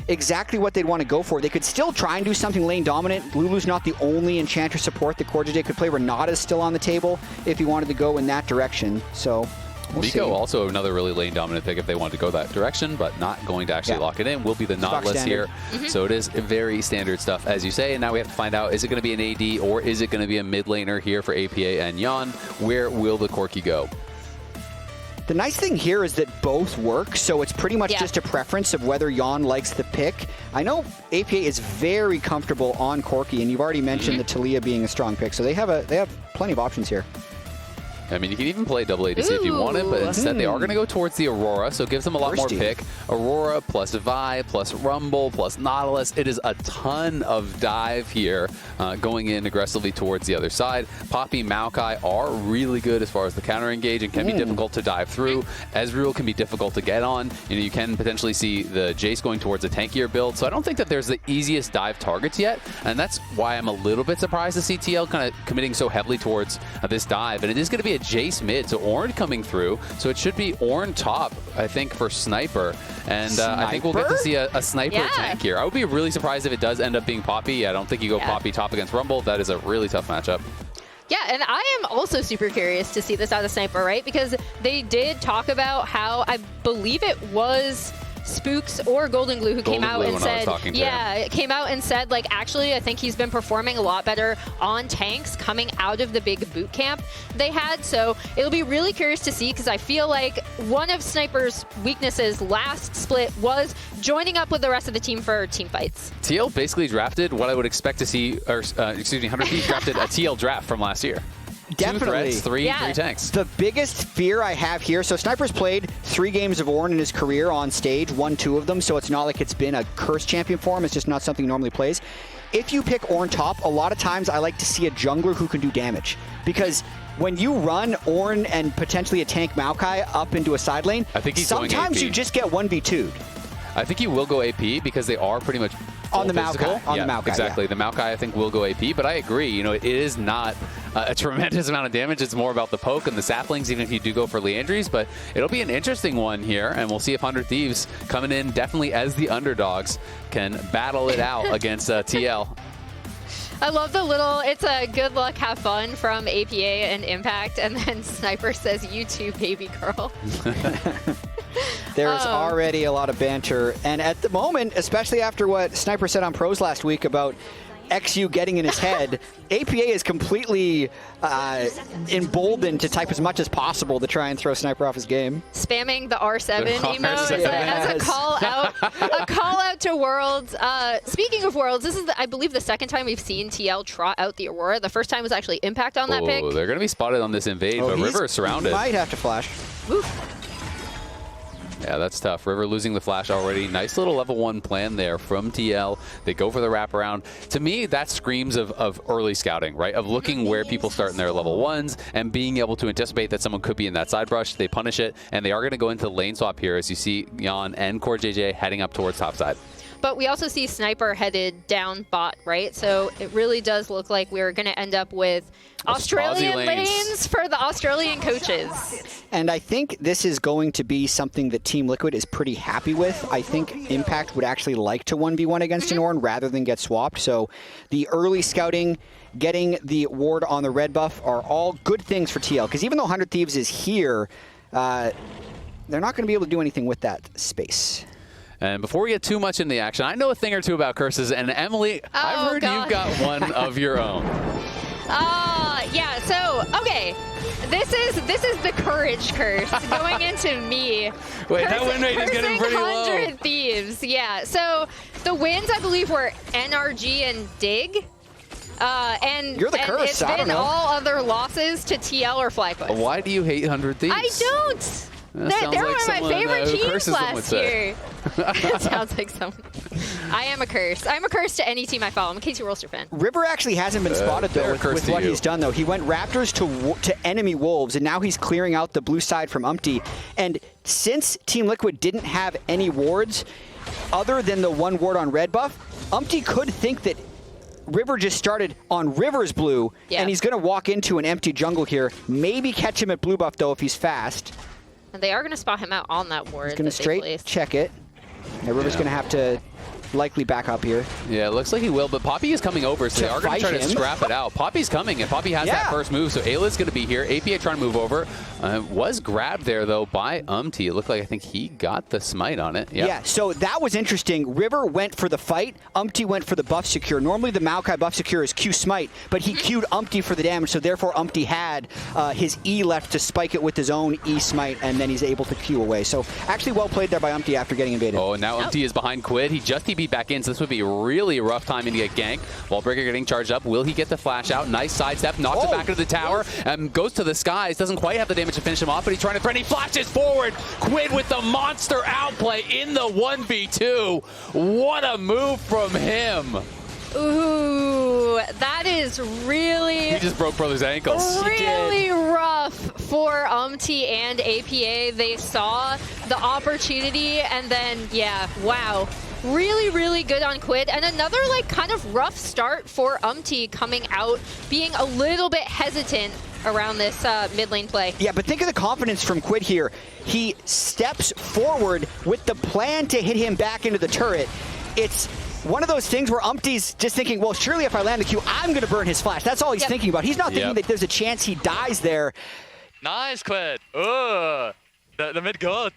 exactly what they'd want to go for. They could still try and do something lane dominant. Lulu's not the only enchanter support that CoreJJ could play. Renata's still on the table if he wanted to go in that direction. So Miko also another really lane dominant pick if they want to go that direction, but not going to actually lock it in. Will be the Nautilus here. So it is very standard stuff, as you say. And now we have to find out, is it going to be an AD or is it going to be a mid laner here for APA and Yeon? Where will the Corki go? The nice thing here is that both work, so it's pretty much just a preference of whether Yeon likes the pick. I know APA is very comfortable on Corki, and you've already mentioned the Taliyah being a strong pick, so they have plenty of options here. I mean, you can even play double ADC if you wanted, but instead they are going to go towards the Aurora, so it gives them a lot more pick. Aurora plus Vi plus Rumble plus Nautilus. It is a ton of dive here going in aggressively towards the other side. Poppy, Maokai are really good as far as the counter engage and can be difficult to dive through. Ezreal can be difficult to get on. You know, you can potentially see the Jayce going towards a tankier build, so I don't think that there's the easiest dive targets yet, and that's why I'm a little bit surprised to see TL kind of committing so heavily towards this dive, and it is going to be a Jayce mid, so Ornn coming through, so it should be Ornn top, I think, for Sniper, and I think we'll get to see a Sniper tank here. I would be really surprised if it does end up being Poppy. I don't think you go Poppy top against Rumble. That is a really tough matchup. Yeah, and I am also super curious to see this out of Sniper, right? Because they did talk about how, I believe it was Spooks or Golden Glue who came out and said, came out and said, like, actually, I think he's been performing a lot better on tanks coming out of the big boot camp they had. So it'll be really curious to see, because I feel like one of Sniper's weaknesses last split was joining up with the rest of the team for team fights. TL basically drafted what I would expect to see, or excuse me, 100 Thieves drafted a TL draft from last year. Definitely. 2 threats, three tanks. The biggest fear I have here, so Sniper's played 3 games of Ornn in his career on stage, won 2 of them, so it's not like it's been a cursed champion for him. It's just not something he normally plays. If you pick Ornn top, a lot of times I like to see a jungler who can do damage, because when you run Ornn and potentially a tank Maokai up into a side lane, I think he's sometimes you just get 1v2'd. I think he will go AP because they are pretty much on the Maokai. On the Maokai, exactly. The Maokai, I think, will go AP, but I agree. You know, it is not a tremendous amount of damage. It's more about the poke and the saplings, even if you do go for Leandries, but it'll be an interesting one here, and we'll see if 100 Thieves coming in definitely as the underdogs can battle it out against TL. I love the little, it's a good luck, have fun from APA and Impact, and then Sniper says, you too, baby girl. There's already a lot of banter, and at the moment, especially after what Sniper said on Pros last week about XU getting in his head, APA is completely emboldened to type as much as possible to try and throw Sniper off his game. Spamming the R7 emote as a call out to Worlds. Speaking of Worlds, this is, I believe, the second time we've seen TL trot out the Aurora. The first time was actually Impact on that pick. They're going to be spotted on this invade, but River is surrounded. Might have to flash. Oof. Yeah, that's tough. River losing the flash already. Nice little level 1 plan there from TL. They go for the wraparound. To me, that screams of early scouting, right? Of looking where people start in their level 1s and being able to anticipate that someone could be in that side brush. They punish it, and they are going to go into the lane swap here as you see Yeon and CoreJJ heading up towards top side. But we also see Sniper headed down bot, right? So it really does look like we're going to end up with Australian lanes for the Australian coaches. And I think this is going to be something that Team Liquid is pretty happy with. I think Impact would actually like to 1v1 against an Ornn rather than get swapped. So the early scouting, getting the ward on the red buff are all good things for TL. Because even though 100 Thieves is here, they're not going to be able to do anything with that space. And before we get too much in the action, I know a thing or two about curses. And Emily, I've heard you've got one of your own. Yeah, so, okay. This is the courage curse going into me. Wait, that win rate is getting pretty low. 100 Thieves, yeah. So the wins, I believe, were NRG and Dig. And you're the curse. It's been all other losses to TL or Flypush. Why do you hate 100 Thieves? I don't. They're one of my favorite teams last year. It sounds like someone. I am a curse. I'm a curse to any team I follow. I'm a Casey Rolster fan. River actually hasn't been spotted, though, with what he's done, though. He went Raptors to enemy Wolves, and now he's clearing out the blue side from UmTi. And since Team Liquid didn't have any wards, other than the 1 ward on red buff, UmTi could think that River just started on River's blue, and he's going to walk into an empty jungle here. Maybe catch him at blue buff, though, if he's fast. And they are going to spot him out on that ward. He's going to straight check it. And River's going to have to likely back up here. Yeah, it looks like he will, but Poppy is coming over, so they are going to try to scrap it out. Poppy's coming, and Poppy has that first move, so Ayla's going to be here. APA trying to move over. Was grabbed there, though, by UmTi. It looked like I think he got the smite on it. Yeah, so that was interesting. River went for the fight. UmTi went for the buff secure. Normally the Maokai buff secure is Q smite, but he Q'd UmTi for the damage, so therefore UmTi had his E left to spike it with his own E smite, and then he's able to Q away. So actually well played there by UmTi after getting invaded. Oh, and now UmTi is behind Quid. He just TP'd back in, so this would be really rough timing to get ganked. Wallbreaker getting charged up. Will he get the flash out? Nice sidestep. Knocks it back into the tower. Goes to the skies. Doesn't quite have the damage to finish him off, but he's trying to threaten. He flashes forward. Quid with the monster outplay in the 1v2. What a move from him. Ooh, that is really... He just broke brother's ankles. Really rough for UmTi and APA. They saw the opportunity and then, yeah, wow. Really, really good on Quid. And another, like, kind of rough start for UmTi coming out, being a little bit hesitant around this mid lane play. Yeah, but think of the confidence from Quid here. He steps forward with the plan to hit him back into the turret. It's one of those things where UmTi's just thinking, well, surely if I land the Q, I'm going to burn his flash. That's all he's thinking about. He's not thinking that there's a chance he dies there. Nice, Quid. Oh, the mid goat.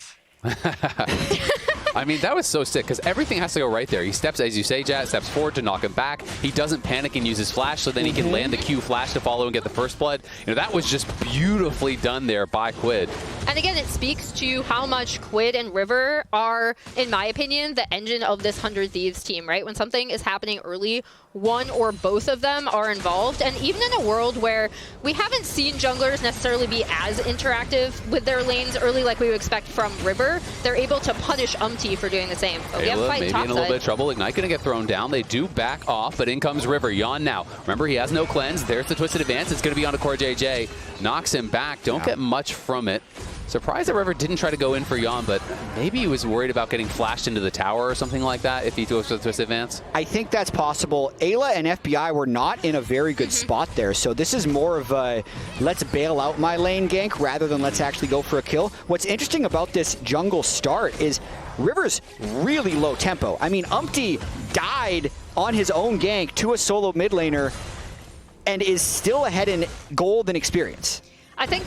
I mean, that was so sick because everything has to go right there. He steps, as you say, Jatt, steps forward to knock him back. He doesn't panic and use his flash, so then he can land the Q flash to follow and get the first blood. You know, that was just beautifully done there by Quid. And again, it speaks to how much Quid and River are, in my opinion, the engine of this 100 Thieves team, right? When something is happening early, one or both of them are involved. And even in a world where we haven't seen junglers necessarily be as interactive with their lanes early like we would expect from River, they're able to punish UmTi for doing the same. But we have a fight maybe in a little bit of trouble. Ignite going to get thrown down. They do back off, but in comes River. Yeon now. Remember, he has no cleanse. There's the Twisted Advance. It's going to be on to CoreJJ. Knocks him back. Don't get much from it. Surprised that River didn't try to go in for Yeon, but maybe he was worried about getting flashed into the tower or something like that if he goes for the Twisted Advance. I think that's possible. Ayla and FBI were not in a very good spot there, so this is more of a let's bail out my lane gank rather than let's actually go for a kill. What's interesting about this jungle start is River's really low tempo. I mean, UmTi died on his own gank to a solo mid laner and is still ahead in gold and experience. I think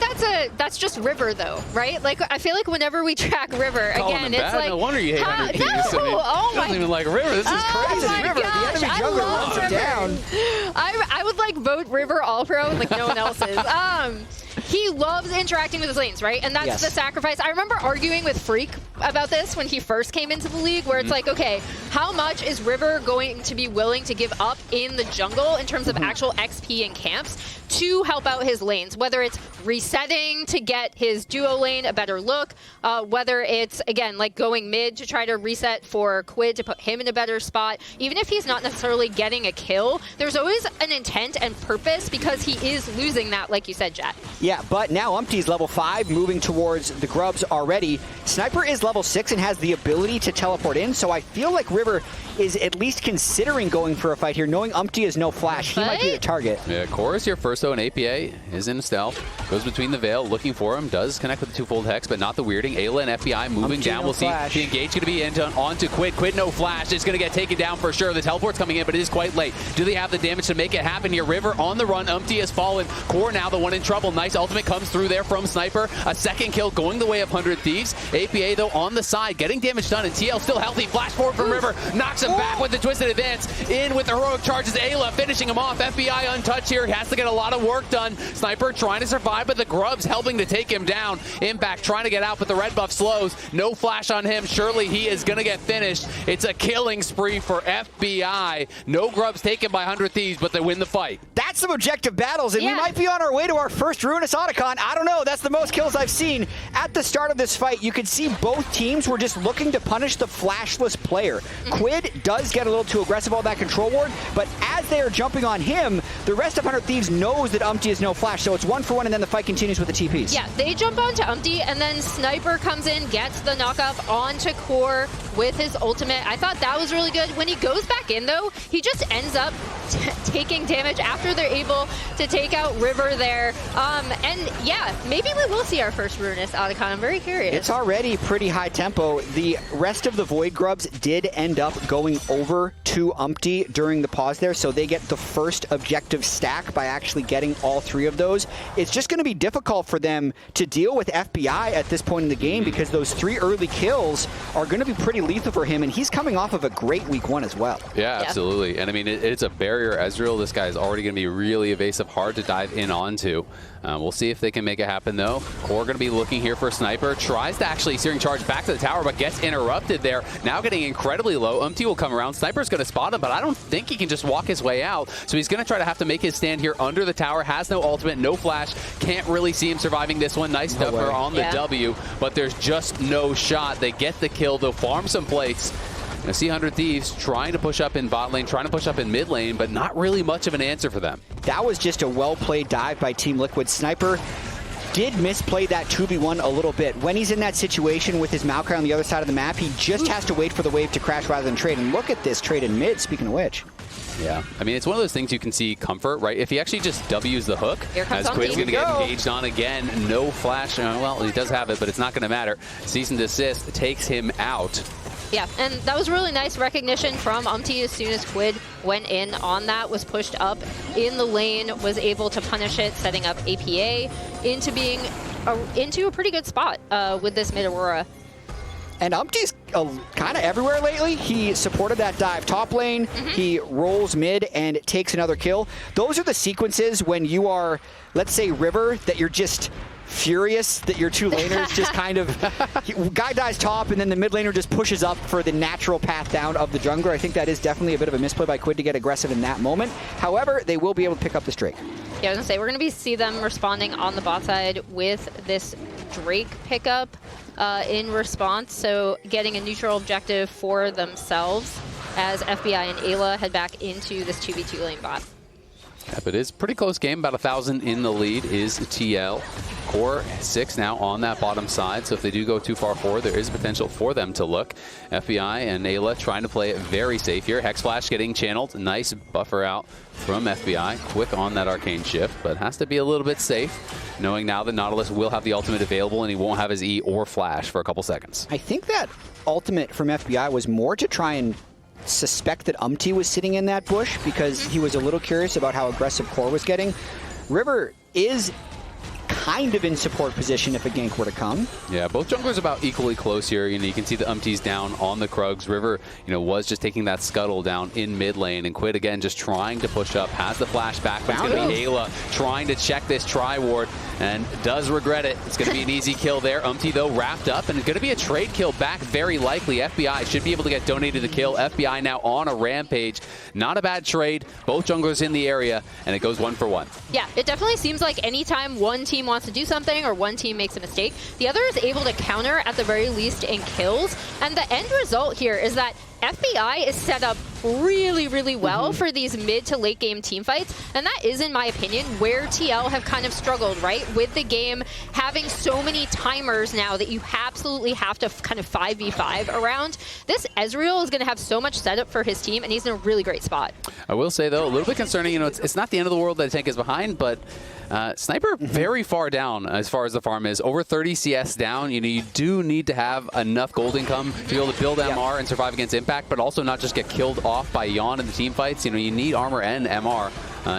that's just River though, right? Like I feel like whenever we track River, again, it's like no wonder you hate 100 Thieves. No, I mean, oh my! Doesn't even like River. This is crazy. My River, gosh, the enemy jungler runs him down. I would like vote River all pro like no one else is. He loves interacting with his lanes, right? And that's the sacrifice. I remember arguing with Freak about this when he first came into the league, where it's like, okay, how much is River going to be willing to give up in the jungle in terms of actual XP and camps to help out his lanes? Whether it's resetting to get his duo lane a better look, whether it's, again, like going mid to try to reset for Quid to put him in a better spot. Even if he's not necessarily getting a kill, there's always an intent and purpose because he is losing that, like you said, Jatt. Yeah, but now UmTi's level 5, moving towards the grubs already. Sniper is level 6 and has the ability to teleport in, so I feel like River is at least considering going for a fight here, knowing UmTi has no flash. He might be the target. Yeah, Core is here first, though, and APA is in stealth. Goes between the veil, looking for him. Does connect with the twofold hex, but not the weirding. Ayla and FBI moving down. We'll see the engage going to be onto Quid. Quid, no flash. It's going to get taken down for sure. The teleport's coming in, but it is quite late. Do they have the damage to make it happen here? River on the run. UmTi has fallen. Core now the one in trouble. Nice ultimate comes through there from Sniper. A second kill going the way of 100 Thieves. APA, though, on the side, getting damage done, and TL still healthy. Flash forward from River. Knocks him back with the Twisted Advance. In with the heroic charges. Ayla finishing him off. FBI untouched here. He has to get a lot of work done. Sniper trying to survive, but the grubs helping to take him down. Impact trying to get out, but the red buff slows. No flash on him. Surely he is going to get finished. It's a killing spree for FBI. No grubs taken by 100 Thieves, but they win the fight. That's some objective battles, and we might be on our way to our first Ruinous Otacon. I don't know. That's the most kills I've seen. At the start of this fight, you could see both teams were just looking to punish the flashless player. Quid does get a little too aggressive on that control ward, but as they are jumping on him, the rest of 100 Thieves knows that UmTi has no flash, so it's 1-for-1, and then the fight continues with the TPs. Yeah, they jump onto UmTi, and then Sniper comes in, gets the knockoff onto Core with his ultimate. I thought that was really good. When he goes back in, though, he just ends up taking damage after they're able to take out River there. And yeah, maybe we will see our first Ruinous Otacon. I'm very curious. It's already pretty high tempo. The rest of the Void Grubs did end up going over to UmTi during the pause there, so they get the first objective stack by actually getting all 3 of those. It's just going to be difficult for them to deal with FBI at this point in the game because those 3 early kills are going to be pretty lethal for him, and he's coming off of a great week 1 as well. Yeah, absolutely. And I mean, it's a barrier. Ezreal, this guy is already going to be really evasive, hard to dive in onto. We'll see if they can make it happen, though. Core going to be looking here for a sniper. Tries to actually Searing Charge back to the tower, but gets interrupted there. Now getting incredibly low. UmTi will come around. Sniper's going to spot him, but I don't think he can just walk his way out. So he's going to try to have to make his stand here under the tower. Has no ultimate, no flash. Can't really see him surviving this one. Nice stuffer on the W, but there's just no shot. They get the kill. They'll farm some plates. I see 100 Thieves trying to push up in bot lane, trying to push up in mid lane, but not really much of an answer for them. That was just a well-played dive by Team Liquid. Sniper did misplay that 2v1 a little bit. When he's in that situation with his Maokai on the other side of the map, he just has to wait for the wave to crash rather than trade. And look at this trade in mid, speaking of which. Yeah, I mean, it's one of those things you can see comfort, right? If he actually just W's the hook, as Quid's going to get engaged on again, no flash. Well, he does have it, but it's not going to matter. Cease and desist takes him out. Yeah, and that was really nice recognition from UmTi as soon as Quid went in on that, was pushed up in the lane, was able to punish it, setting up APA into being into a pretty good spot with this mid Aurora. And UmTi's kind of everywhere lately. He supported that dive top lane. He rolls mid and takes another kill. Those are the sequences when you are, let's say, River, that you're just furious that your 2 laners just kind of guy dies top and then the mid laner just pushes up for the natural path down of the jungler. I think that is definitely a bit of a misplay by Quid to get aggressive in that moment. However, they will be able to pick up this Drake. Yeah, I was gonna say we're gonna see them responding on the bot side with this Drake pickup in response, so getting a neutral objective for themselves as FBI and Eyla head back into this 2v2 lane bot. Yep, it is a pretty close game. About 1,000 in the lead is TL. Core 6 now on that bottom side, so if they do go too far forward, there is potential for them to look. FBI and Eyla trying to play it very safe here. Hex Flash getting channeled. Nice buffer out from FBI. Quick on that arcane shift, but has to be a little bit safe, knowing now that Nautilus will have the ultimate available and he won't have his E or flash for a couple seconds. I think that ultimate from FBI was more to try and suspect that UmTi was sitting in that bush because he was a little curious about how aggressive Core was getting. River is kind of in support position if a gank were to come. Yeah, both junglers about equally close here. You know, you can see the UmTi's down on the Krugs. River, you know, was just taking that scuttle down in mid lane, and Quid again just trying to push up. Has the flash back, but it's going to be Eyla trying to check this tri-ward and does regret it. It's going to be an easy kill there. UmTi though wrapped up, and it's going to be a trade kill back very likely. FBI should be able to get donated the kill. FBI now on a rampage. Not a bad trade. Both junglers in the area, and it goes 1 for 1. Yeah, it definitely seems like anytime one team wants to do something or one team makes a mistake, the other is able to counter at the very least in kills. And the end result here is that FBI is set up really, really well for these mid to late game team fights. And that is, in my opinion, where TL have kind of struggled, right? With the game having so many timers now that you absolutely have to kind of 5v5 around. This Ezreal is going to have so much setup for his team, and he's in a really great spot. I will say, though, a little bit concerning. You know, it's not the end of the world that tank is behind, but Sniper very far down as far as the farm is. Over 30 CS down. You know, you do need to have enough gold income to be able to build MR and survive against impact, but also not just get killed off by Yeon in the team fights. You know, you need armor and MR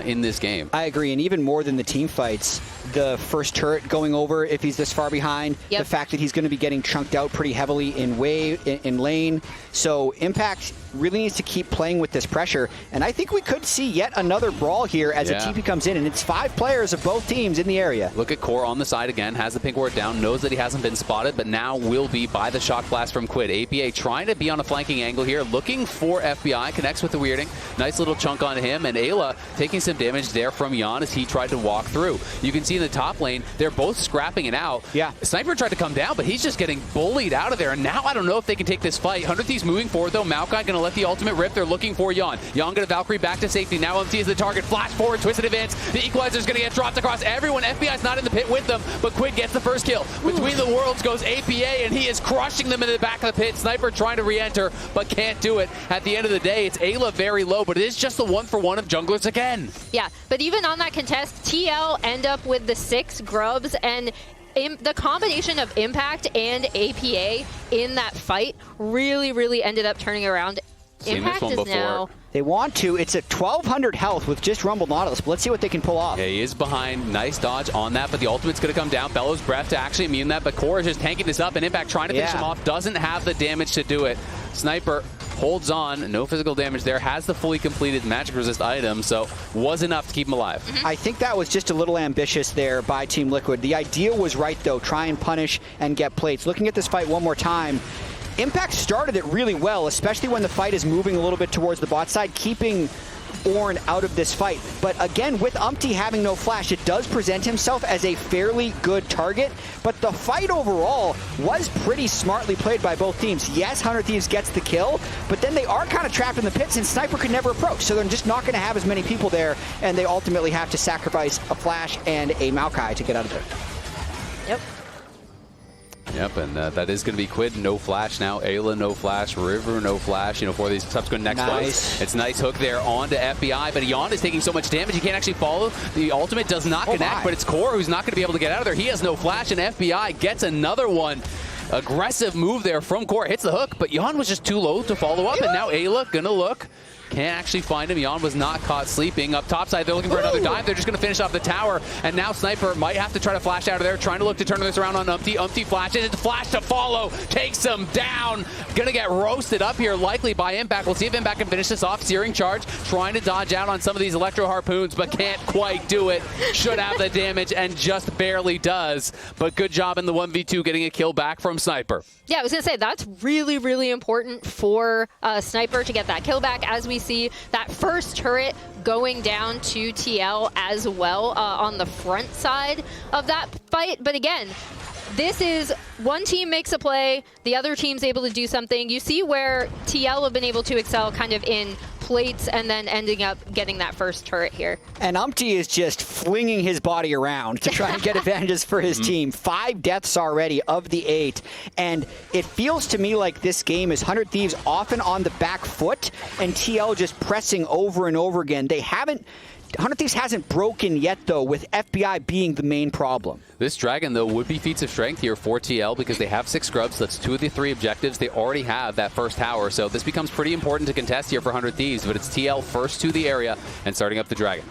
in this game. I agree, and even more than the team fights, the first turret going over if he's this far behind, the fact that he's going to be getting chunked out pretty heavily in lane. So Impact really needs to keep playing with this pressure, and I think we could see yet another brawl here as a TP comes in, and it's 5 players of both teams in the area. Look at Core on the side again, has the pink ward down, knows that he hasn't been spotted, but now will be by the shock blast from Quid. APA trying to be on a flanking angle here, looking for FBI, connects with the weirding. Nice little chunk on him, and Eyla taking some damage there from Yeon as he tried to walk through. You can see see in the top lane, they're both scrapping it out. Yeah. Sniper tried to come down, but he's just getting bullied out of there. And now I don't know if they can take this fight. 100 Thieves moving forward, though. Maokai going to let the ultimate rip. They're looking for Yeon. Yeon going to Valkyrie back to safety. Now UmTi is the target. Flash forward, twisted advance. The equalizer's going to get dropped across everyone. FBI's not in the pit with them, but Quid gets the first kill. Between the worlds goes APA, and he is crushing them in the back of the pit. Sniper trying to re-enter, but can't do it. At the end of the day, it's Eyla very low, but it is just the 1-for-1 of junglers again. Yeah, but even on that contest, TL end up with the 6 grubs, and the combination of Impact and APA in that fight really ended up turning around. Impact is now... They want to. It's at 1,200 health with just Rumble Nautilus, but let's see what they can pull off. Yeah, he is behind. Nice dodge on that, but the ultimate's going to come down. Bellows Breath to actually immune that, but Core is just tanking this up, and Impact trying to finish him off. Doesn't have the damage to do it. Sniper holds on. No physical damage there. Has the fully completed magic resist item, so was enough to keep him alive. I think that was just a little ambitious there by Team Liquid. The idea was right, though. Try and punish and get plates. Looking at this fight one more time, Impact started it really well, especially when the fight is moving a little bit towards the bot side, keeping Ornn out of this fight. But again, with UmTi having no flash, it does present himself as a fairly good target. But the fight overall was pretty smartly played by both teams. Yes, 100 Thieves gets the kill, but then they are kind of trapped in the pits, and Sniper could never approach. So they're just not going to have as many people there, and they ultimately have to sacrifice a flash and a Maokai to get out of there. Yep. Yep, and that is going to be Quid, no flash now. Eyla, no flash. River, no flash, for these subsequent next ones. It's nice hook there onto FBI, but Yeon is taking so much damage he can't actually follow. The ultimate does not connect, but it's Core who's not going to be able to get out of there. He has no flash, and FBI gets another one. Aggressive move there from Core. Hits the hook, but Yeon was just too low to follow up, and now Eyla going to look. Can't actually find him. Yeon was not caught sleeping. Up top side, they're looking for another dive. They're just going to finish off the tower. And now Sniper might have to try to flash out of there, trying to look to turn this around on UmTi. UmTi flashes. It's flash to follow. Takes him down. Going to get roasted up here, likely by Impact. We'll see if Impact can finish this off. Searing charge, trying to dodge out on some of these electro harpoons, but can't quite do it. Should have the damage and just barely does. But good job in the 1v2 getting a kill back from Sniper. Yeah, I was going to say, that's really important for Sniper to get that kill back, as we see that first turret going down to TL as well on the front side of that fight. But again, this is one team makes a play, the other team's able to do something. You see where TL have been able to excel kind of in plates and then ending up getting that first turret here. And UmTi is just flinging his body around to try and get advantages for his team. 5 deaths already of the 8. And it feels to me like this game is 100 Thieves often on the back foot and TL just pressing over and over again. They haven't... 100 Thieves hasn't broken yet, though, with FBI being the main problem. This Dragon, though, would be feats of strength here for TL because they have 6 scrubs. That's 2 of the 3 objectives. They already have that first tower, so this becomes pretty important to contest here for 100 Thieves, but it's TL first to the area and starting up the Dragon.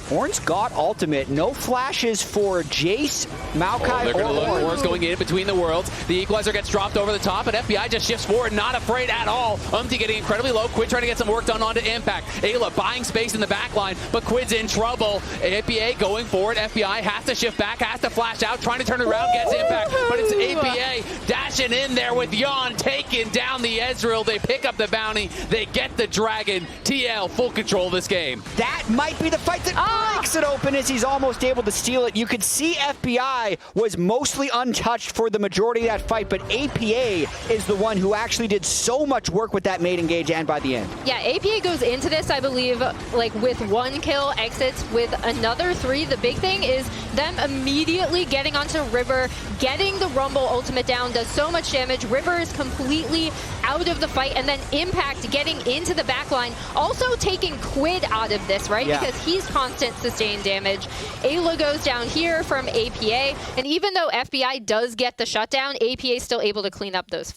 Ornn's got ultimate. No flashes for Jayce, Maokai, they're going to look. Ornn's going in between the worlds. The equalizer gets dropped over the top, and FBI just shifts forward, not afraid at all. UmTi getting incredibly low. Quid trying to get some work done onto Impact. Eyla buying space in the back line, but Quid's in trouble. APA going forward. FBI has to shift back, has to flash out, trying to turn it around, gets Impact, but it's APA dashing in there with Yeon, taking down the Ezreal. They pick up the bounty. They get the Dragon. TL full control of this game. That might be the fight that breaks it open as he's almost able to steal it. You could see FBI was mostly untouched for the majority of that fight, but APA is the one who actually did so much work with that mate engage and by the end. Yeah, APA goes into this, I believe, like with 1 kill, exits with another 3. The big thing is them immediately getting onto River, getting the Rumble ultimate down, does so much damage. River is completely out of the fight, and then Impact getting into the backline, also taking Quid out of this, right? Yeah. Because he's constant sustained damage. Eyla goes down here from APA, and even though FBI does get the shutdown, APA is still able to clean up those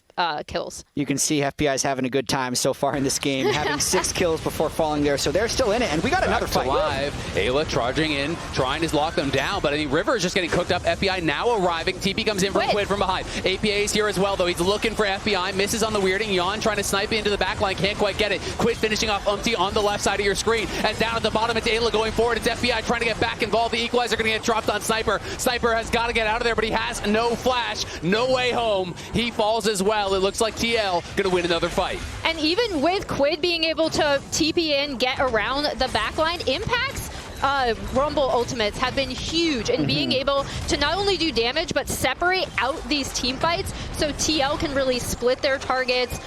kills. You can see FBI's having a good time so far in this game, having 6 kills before falling there, so they're still in it, and we got another fight. Live. Eyla charging in, trying to lock them down, but I think River is just getting cooked up. FBI now arriving. TP comes in from Quid from behind. APA is here as well, though. He's looking for FBI, misses on the weirding. Yeon trying to snipe into the back line, can't quite get it. Quid finishing off UmTi on the left side of your screen, and down at the bottom it's Eyla going forward. It's FBI trying to get back involved. The equalizer going to get dropped on Sniper. Sniper has got to get out of there, but he has no flash, no way home. He falls as well. It looks like TL going to win another fight. And even with Quid being able to TP in, get around the backline, Impact's Rumble ultimates have been huge in being able to not only do damage, but separate out these team fights so TL can really split their targets,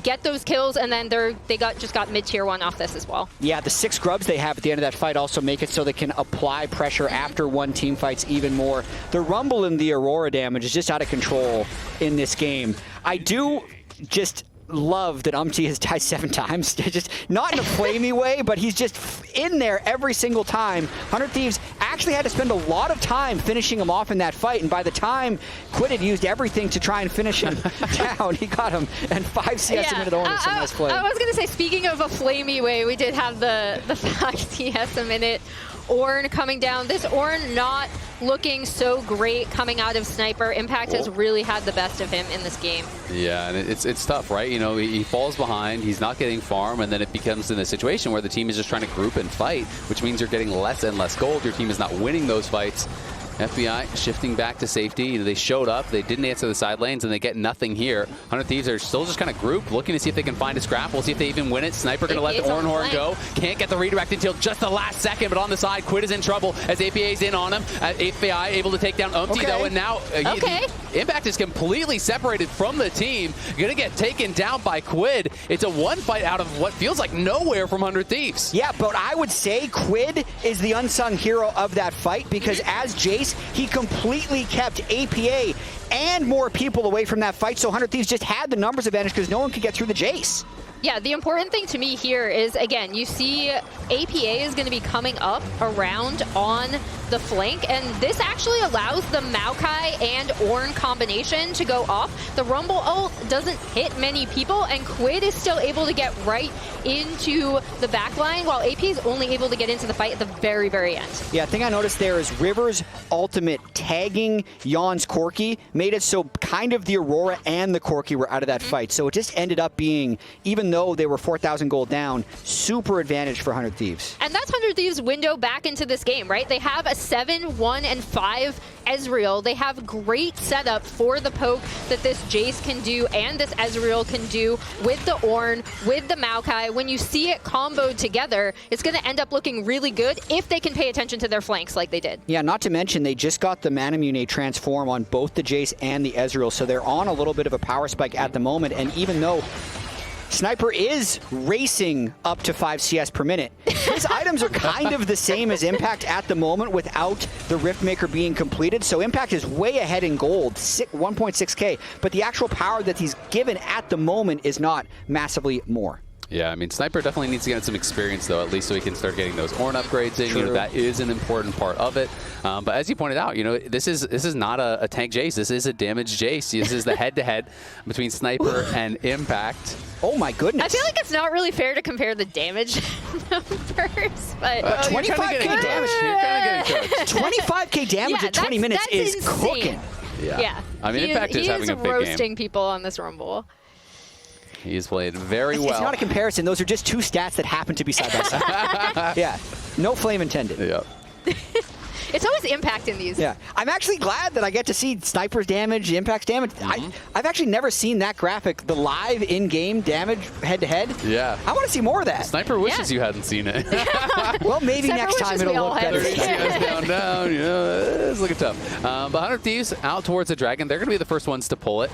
get those kills, and then they just got mid-tier 1 off this as well. Yeah, the 6 grubs they have at the end of that fight also make it so they can apply pressure after one team fights even more. The Rumble and the Aurora damage is just out of control in this game. I do just love that UmTi has died 7 times. Just not in a flamey way, but he's just in there every single time. 100 Thieves actually had to spend a lot of time finishing him off in that fight, and by the time Quid had used everything to try and finish him down, he got him, and 5 CS a minute only. Some nice play. I was going to say, speaking of a flamey way, we did have the 5 CS a minute Ornn coming down. This Ornn not looking so great coming out of Sniper. Impact has really had the best of him in this game. Yeah, and it's tough, right? You know, he falls behind, he's not getting farm, and then it becomes in a situation where the team is just trying to group and fight, which means you're getting less and less gold. Your team is not winning those fights. FBI shifting back to safety. You know, they showed up, they didn't answer the side lanes, and they get nothing here. 100 Thieves are still just kind of grouped, looking to see if they can find a scrap. We'll see if they even win it. Sniper going to let the Ornn Horn go. Can't get the redirect until just the last second, but on the side, Quid is in trouble as APA is in on him. FBI able to take down UmTi though, and now Impact is completely separated from the team. Going to get taken down by Quid. It's a one fight out of what feels like nowhere from 100 Thieves. Yeah, but I would say Quid is the unsung hero of that fight because as Jayce, he completely kept APA and more people away from that fight, so 100 Thieves just had the numbers advantage because no one could get through the Jayce. Yeah, the important thing to me here is, again, you see APA is going to be coming up around on the flank, and this actually allows the Maokai and Ornn combination to go off. The Rumble ult doesn't hit many people, and Quid is still able to get right into the backline, while AP is only able to get into the fight at the very, very end. Yeah, the thing I noticed there is River's ultimate tagging Yeon's Corki made it so kind of the Aurora and the Corki were out of that fight. So it just ended up being, even though they were 4,000 gold down, super advantage for 100 Thieves. And that's 100 Thieves' window back into this game, right? They have a 7, 1, and 5 Ezreal. They have great setup for the poke that this Jayce can do and this Ezreal can do with the Ornn, with the Maokai. When you see it comboed together, it's going to end up looking really good if they can pay attention to their flanks like they did. Yeah, not to mention they just got the Manamune transform on both the Jayce and the Ezreal, so they're on a little bit of a power spike at the moment, and even though Sniper is racing up to 5 CS per minute, his items are kind of the same as Impact at the moment without the Riftmaker being completed. So Impact is way ahead in gold, 1.6k, but the actual power that he's given at the moment is not massively more. Yeah, I mean, Sniper definitely needs to get some experience, though, at least so he can start getting those Ornn upgrades in. True. You know, that is an important part of it. But as you pointed out, you know, this is not a tank Jayce. This is a damaged Jayce. This is the head-to-head between Sniper and Impact. Oh, my goodness. I feel like it's not really fair to compare the damage numbers, but 25k damage. You're kind of getting cooked. 25k damage at 20 minutes is insane. cooking. Yeah. I mean, Impact is having a big game. He is roasting people on this Rumble. He's played very well. It's not a comparison. Those are just two stats that happen to be side by side. Yeah. No flame intended. Yeah. It's always Impact in these. Yeah. I'm actually glad that I get to see Sniper's damage, Impact's damage. I've actually never seen that graphic, the live in-game damage head-to-head. Yeah. I want to see more of that. Sniper wishes you hadn't seen it. Well, maybe Sniper next time it'll look better. down, you know, it's looking tough. But 100 Thieves out towards the Dragon. They're going to be the first ones to pull it.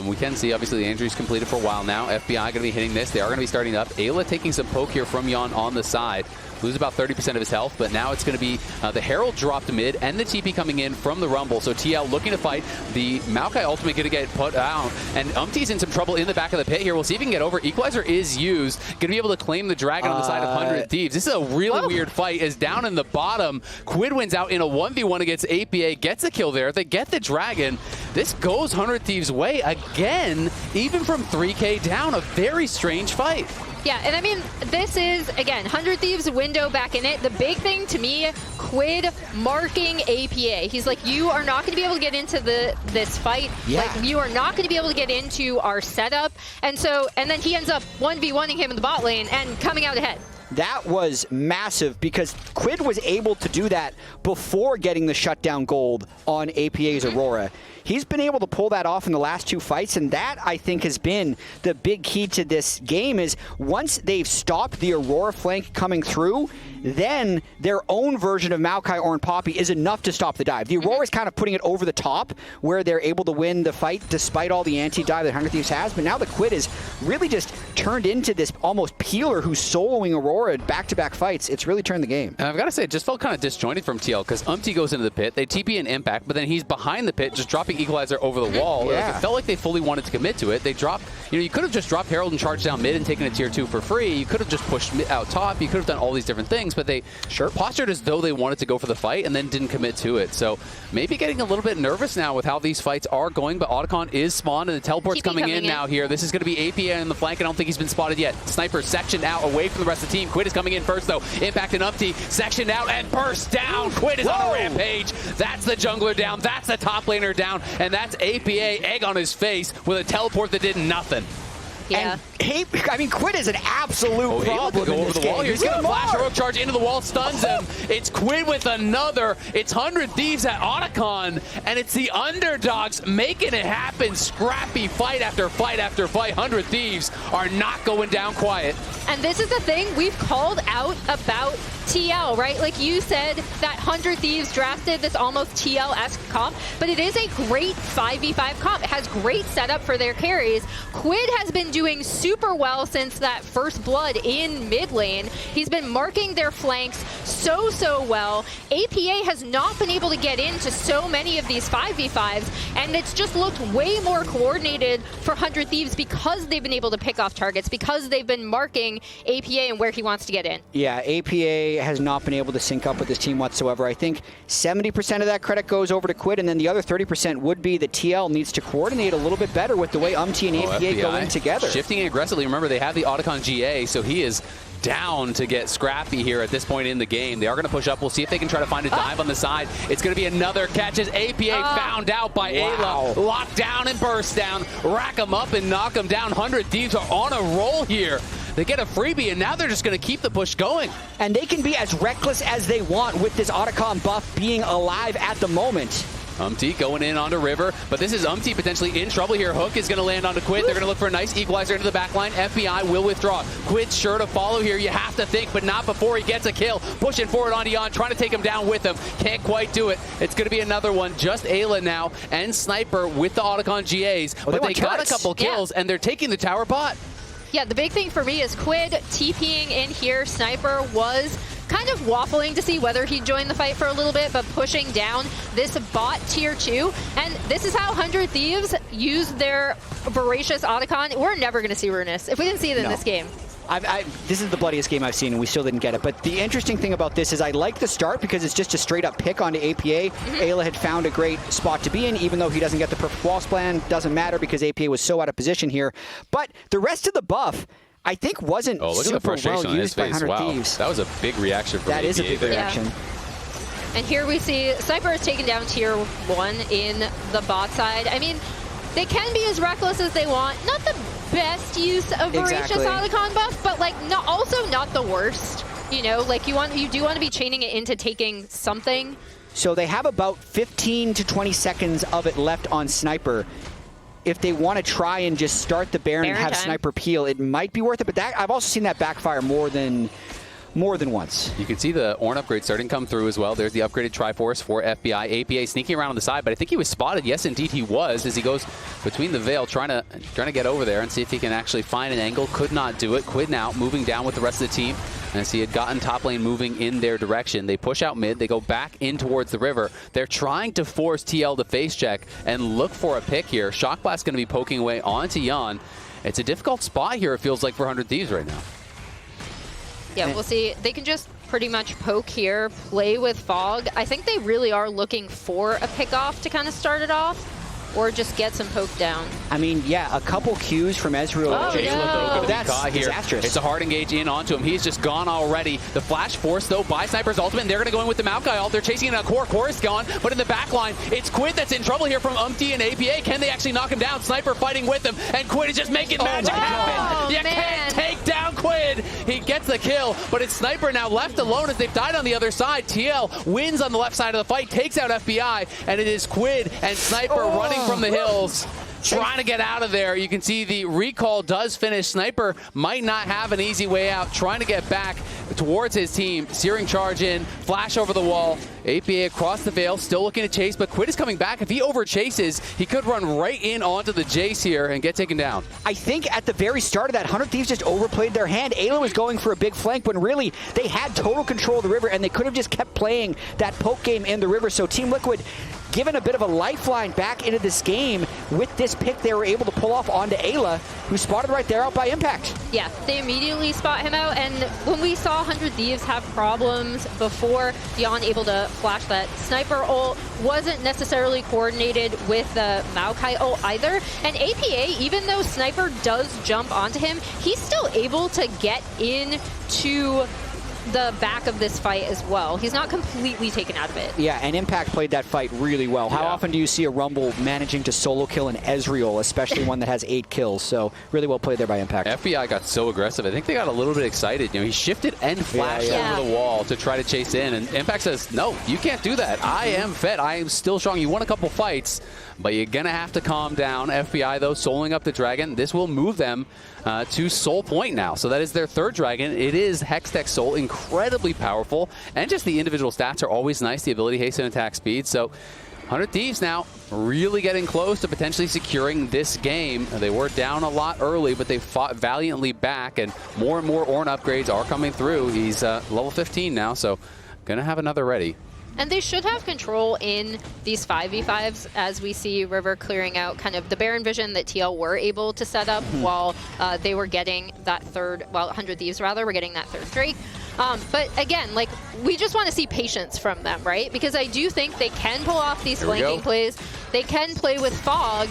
We can see, obviously, the injury's completed for a while now. FBI going to be hitting this. They are going to be starting up. Eyla taking some poke here from Yeon on the side. Lose about 30% of his health, but now it's going to be the Herald dropped mid and the TP coming in from the Rumble. So TL looking to fight. The Maokai ultimate going to get put out, and UmTi's in some trouble in the back of the pit here. We'll see if he can get over. Equalizer is used. Going to be able to claim the Dragon on the side of 100 Thieves. This is a really weird fight. Is down in the bottom. Quid wins out in a 1v1 against APA. Gets a kill there. They get the Dragon. This goes 100 Thieves' way again, even from 3k down. A very strange fight. Yeah, and I mean, this is, again, 100 Thieves window back in it. The big thing to me, Quid marking APA. He's like, you are not going to be able to get into this fight. Yeah. Like, you are not going to be able to get into our setup. And then he ends up 1v1ing him in the bot lane and coming out ahead. That was massive because Quid was able to do that before getting the shutdown gold on APA's Aurora. he's been able to pull that off in the last 2 fights, and that, I think, has been the big key to this game is once they've stopped the Aurora flank coming through, then their own version of Maokai, Ornn, Poppy is enough to stop the dive. The Aurora is kind of putting it over the top where they're able to win the fight despite all the anti-dive that 100 Thieves has, but now the Quid is really just turned into this almost peeler who's soloing Aurora back-to-back fights. It's really turned the game. And I've got to say, it just felt kind of disjointed from TL because UmTi goes into the pit, they TP an impact, but then he's behind the pit just dropping Equalizer over the wall. Yeah. Like, it felt like they fully wanted to commit to it. They dropped, you could have just dropped Herald and charged down mid and taken a tier 2 for free. You could have just pushed out top. You could have done all these different things, but they postured as though they wanted to go for the fight and then didn't commit to it. So maybe getting a little bit nervous now with how these fights are going, but Otacon is spawned and the teleport's coming in now here. This is going to be APA in the flank. I don't think he's been spotted yet. Sniper sectioned out away from the rest of the team. Quid is coming in first though. Impact and UmTi sectioned out and burst down. Quid is on a rampage. That's the jungler down. That's the top laner down. And that's APA, egg on his face with a teleport that did nothing. Yeah. And Quid is an absolute problem. Go over the wall here. He's going to flash a rogue charge into the wall, stuns him. It's Quid with another. It's 100 Thieves at Otacon, and it's the underdogs making it happen. Scrappy fight after fight after fight. 100 Thieves are not going down quiet. And this is the thing we've called out about TL, right? Like you said, that 100 Thieves drafted this almost TL-esque comp, but it is a great 5v5 comp. It has great setup for their carries. Quid has been doing super well since that first blood in mid lane. He's been marking their flanks so well. APA has not been able to get into so many of these 5v5s, and it's just looked way more coordinated for 100 Thieves because they've been able to pick off targets, because they've been marking APA and where he wants to get in. Yeah, APA has not been able to sync up with this team whatsoever. I think 70% of that credit goes over to Quid, and then the other 30% would be that TL needs to coordinate a little bit better with the way UmTi and APA go in together. Shifting aggressively. Remember, they have the Otacon GA, so he is down to get scrappy here at this point in the game. They are going to push up. We'll see if they can try to find a dive on the side. It's going to be another catch as APA found out by Eyla. Locked down and burst down. Rack him up and knock him down. 100 Thieves are on a roll here. They get a freebie, and now they're just going to keep the push going. And they can be as reckless as they want with this Otacon buff being alive at the moment. UmTi going in onto River, but this is UmTi potentially in trouble here. Hook is going to land onto Quid. They're going to look for a nice equalizer into the back line. FBI will withdraw. Quid's sure to follow here, you have to think, but not before he gets a kill. Pushing forward on Yeon, trying to take him down with him. Can't quite do it. It's going to be another one. Just Eyla now and Sniper with the Otacon GAs, but they got a couple kills, and they're taking the tower bot. Yeah, the big thing for me is Quid TPing in here. Sniper was kind of waffling to see whether he'd join the fight for a little bit, but pushing down this bot tier 2. And this is how 100 Thieves use their voracious Otacon. We're never going to see Ruinous if we didn't see it in this game. This is the bloodiest game I've seen, and we still didn't get it. But the interesting thing about this is I like the start because it's just a straight-up pick onto APA. Eyla had found a great spot to be in, even though he doesn't get the perfect wall plan. Doesn't matter because APA was so out of position here. But the rest of the buff, I think, wasn't super well used by 100 Thieves. That was a big reaction from APA. That is a big reaction. And here we see Sniper has taken down tier 1 in the bot side. I mean, they can be as reckless as they want. Not the best use of voracious Otacon buff, but like also not the worst. You know, like you do want to be chaining it into taking something. So they have about 15 to 20 seconds of it left on Sniper. If they want to try and just start the Baron and have Sniper peel, it might be worth it. But that, I've also seen that backfire more than once. You can see the Ornn upgrade starting to come through as well. There's the upgraded Triforce for FBI. APA sneaking around on the side, but I think he was spotted. Yes, indeed he was, as he goes between the veil, trying to get over there and see if he can actually find an angle. Could not do it. Quid now moving down with the rest of the team. As he had gotten top lane moving in their direction. They push out mid. They go back in towards the river. They're trying to force TL to face check and look for a pick here. Shock Blast going to be poking away onto Yeon. It's a difficult spot here, it feels like, for 100 Thieves right now. Yeah, we'll see. They can just pretty much poke here, play with Fog. I think they really are looking for a pick-off to kind of start it off, or just get some poke down. I mean, yeah, a couple Qs from Ezreal. That's disastrous. It's a hard engage in onto him. He's just gone already. The flash force, though, by Sniper's ultimate, and they're going to go in with the Maokai ult. They're chasing it on Core. Core is gone, but in the back line, it's Quid that's in trouble here from UmTi and APA. Can they actually knock him down? Sniper fighting with him, and Quid is just making magic happen. You can't take take down Quid. He gets the kill, but it's Sniper now left alone as they've died on the other side. TL wins on the left side of the fight, takes out FBI, and it is Quid and Sniper running from the hills, trying to get out of there. You can see the recall does finish. Sniper might not have an easy way out, trying to get back towards his team. Searing charge in, flash over the wall. APA across the veil, still looking to chase, but Quid is coming back. If he over chases, he could run right in onto the Jayce here and get taken down. I think at the very start of that, 100 Thieves just overplayed their hand. Eyla was going for a big flank when really they had total control of the river, and they could have just kept playing that poke game in the river. So Team Liquid, given a bit of a lifeline back into this game, with this pick they were able to pull off onto Eyla, who spotted right there out by Impact. Yeah, they immediately spot him out, and when we saw 100 Thieves have problems before, Yeon able to flash that Sniper ult, wasn't necessarily coordinated with the Maokai ult either, and APA, even though Sniper does jump onto him, he's still able to get into the back of this fight as well. He's not completely taken out of it. Yeah, and Impact played that fight really well. How often do you see a Rumble managing to solo kill an Ezreal, especially one that has 8 kills? So really well played there by Impact. FBI got so aggressive. I think they got a little bit excited. You know, he shifted and flashed over the wall to try to chase in, and Impact says, no, you can't do that. I am fed. I am still strong. You won a couple fights, but you're going to have to calm down. FBI, though, soloing up the dragon. This will move them to Soul Point now. So that is their 3rd dragon. It is Hextech Soul, incredibly powerful, and just the individual stats are always nice. The ability, hasten, attack speed. So 100 Thieves now really getting close to potentially securing this game. They were down a lot early, but they fought valiantly back, and more Ornn upgrades are coming through. He's level 15 now, so gonna have another ready. And they should have control in these 5v5s as we see River clearing out kind of the Baron vision that TL were able to set up while they were getting that 100 Thieves rather, were getting that 3rd Drake. But again, like, we just want to see patience from them, right? Because I do think they can pull off these flanking plays. They can play with Fog,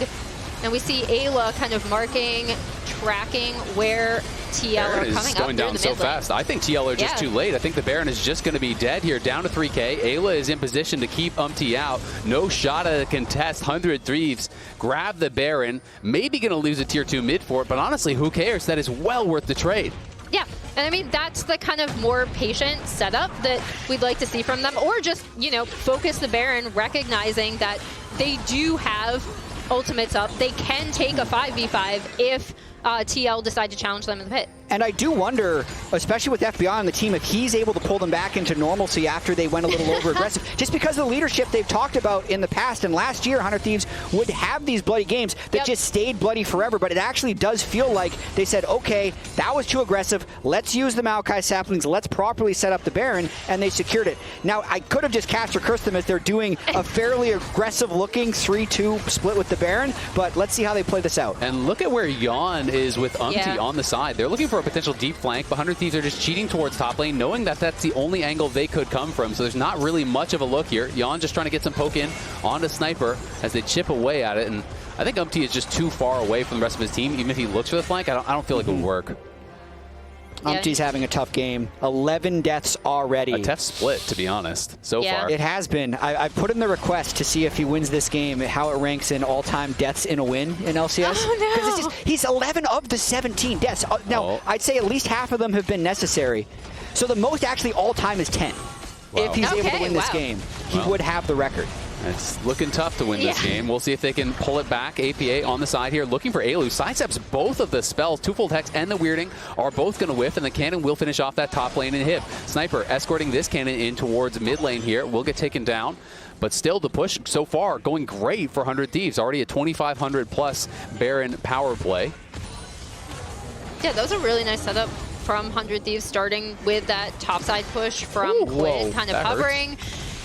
and we see Eyla kind of marking, tracking where TL are coming is going down so fast. I think TL are just too late. I think the Baron is just going to be dead here, down to 3K. Eyla is in position to keep UmTi out. No shot at a contest. 100 Thieves grab the Baron. Maybe going to lose a tier 2 mid for it, but honestly, who cares? That is well worth the trade. Yeah, and I mean, that's the kind of more patient setup that we'd like to see from them, or just, you know, focus the Baron, recognizing that they do have ultimates up. They can take a 5v5 if TL decide to challenge them in the pit. And I do wonder, especially with FBI on the team, if he's able to pull them back into normalcy after they went a little over-aggressive. Just because of the leadership they've talked about in the past. And last year, 100 Thieves would have these bloody games that just stayed bloody forever. But it actually does feel like they said, okay, that was too aggressive. Let's use the Maokai saplings. Let's properly set up the Baron. And they secured it. Now, I could have just cast or cursed them as they're doing a fairly aggressive-looking 3-2 split with the Baron. But let's see how they play this out. And look at where Yeon is with UmTi on the side. They're looking for a potential deep flank, but 100 Thieves are just cheating towards top lane, knowing that that's the only angle they could come from, so there's not really much of a look here. Yeon just trying to get some poke in onto Sniper as they chip away at it, and I think UmTi is just too far away from the rest of his team. Even if he looks for the flank, I don't feel like it would work. UmTi's having a tough game. 11 deaths already. A tough split, to be honest, so far. It has been. I've put in the request to see if he wins this game, how it ranks in all-time deaths in a win in LCS. Oh, no. He's 11 of the 17 deaths. Now, I'd say at least half of them have been necessary. So the most actually all-time is 10. Wow. If he's able to win this game, he would have the record. It's looking tough to win this game. We'll see if they can pull it back. APA on the side here, looking for Eyla. Sidesteps both of the spells. Twofold Hex and the Weirding are both going to whiff, and the cannon will finish off that top lane and hit. Sniper escorting this cannon in towards mid lane here. Will get taken down. But still, the push so far going great for 100 Thieves. Already a 2,500 plus Baron power play. Yeah, that was a really nice setup from 100 Thieves, starting with that topside push from Quid, kind of hovering.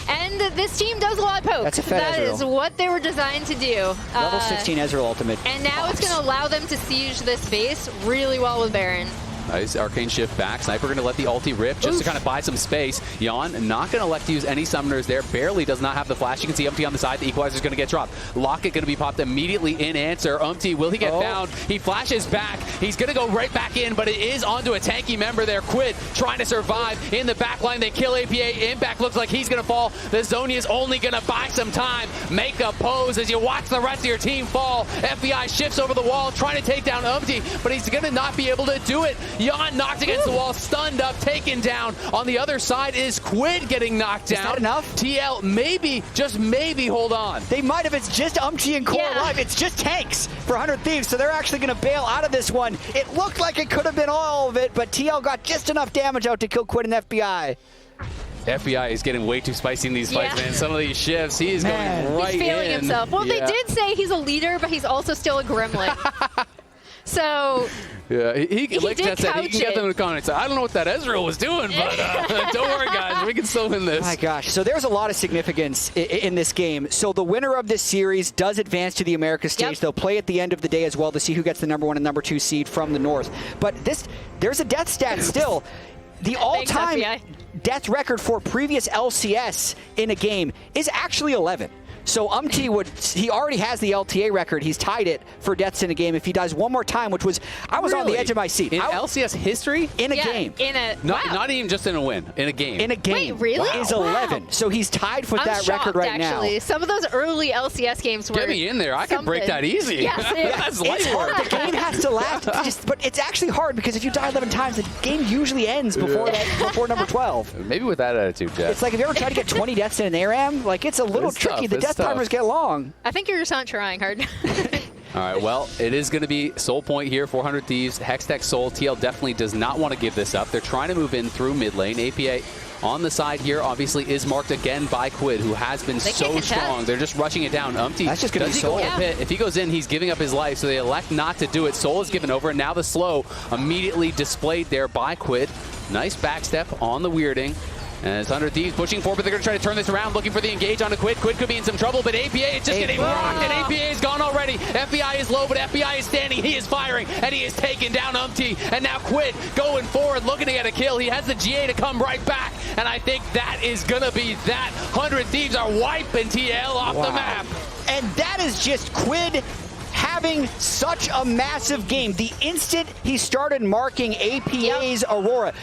And this team does a lot of poke. That's a fed That Ezreal. is what they were designed to do. Level 16 Ezreal ultimate. And now it's going to allow them to siege this base really well with Baron. Nice Arcane Shift back. Sniper going to let the ulti rip just to kind of buy some space. Yeon not going to elect to use any summoners there. Barely does not have the flash. You can see UmTi on the side. The Equalizer's going to get dropped. Locket going to be popped immediately in answer. UmTi, will he get found? He flashes back. He's going to go right back in, but it is onto a tanky member there. Quid trying to survive in the back line. They kill APA. Impact looks like he's going to fall. The Zonia's only going to buy some time. Make a pose as you watch the rest of your team fall. FBI shifts over the wall, trying to take down UmTi, but he's going to not be able to do it. Yeon knocked against the wall, stunned up, taken down. On the other side is Quid getting knocked down. Is that enough? TL maybe, just maybe hold on. They might have. It's just UmTi and Core alive. It's just tanks for 100 Thieves, so they're actually going to bail out of this one. It looked like it could have been all of it, but TL got just enough damage out to kill Quid and FBI. FBI is getting way too spicy in these fights, man. Some of these shifts, he is going right in. He's feeling himself. Well, they did say he's a leader, but he's also still a gremlin. So yeah, he like Jatt said, he can get them in the comments. I don't know what that Ezreal was doing, but don't worry, guys. We can still win this. My gosh. So there's a lot of significance in this game. So the winner of this series does advance to the America stage. They'll play at the end of the day as well to see who gets the #1 and #2 seed from the North. But there's a death stat still. The all-time death record for previous LCS in a game is actually 11. So UmTi he already has the LTA record. He's tied it for deaths in a game if he does one more time, which was, I was on the edge of my seat. In LCS history? In a game. Not even just in a win, in a game. In a game. Wait, really? Is 11. So he's tied for that record right now. Actually. Some of those early LCS games were Get me in there. I can break that easy. Yes, That's light it's hard. The game has to last. But it's actually hard because if you die 11 times, the game usually ends before #12. Maybe with that attitude, Jatt. It's like if you ever tried to get 20 deaths in an ARAM, like it's a little tricky. The death timers get long. I think you're just not trying hard. All right, well, it is going to be Seoul point here, 400 Thieves, Hextech Seoul. TL definitely does not want to give this up. They're trying to move in through mid lane. APA on the side here obviously is marked again by Quid, who has been so strong. They're just rushing it down. UmTi, that's just going to be Seoul. If he goes in, he's giving up his life, so they elect not to do it. Seoul is given over, and now the slow immediately displayed there by Quid. Nice backstep on the weirding. As 100 Thieves pushing forward, but they're going to try to turn this around, looking for the engage on a Quid. Quid could be in some trouble, but APA is just getting rocked, and APA is gone already. FBI is low, but FBI is standing. He is firing, and he is taking down UmTi. And now Quid going forward, looking to get a kill. He has the GA to come right back, and I think that is going to be that. 100 Thieves are wiping TL off the map. And that is just Quid having such a massive game. The instant he started marking APA's Aurora,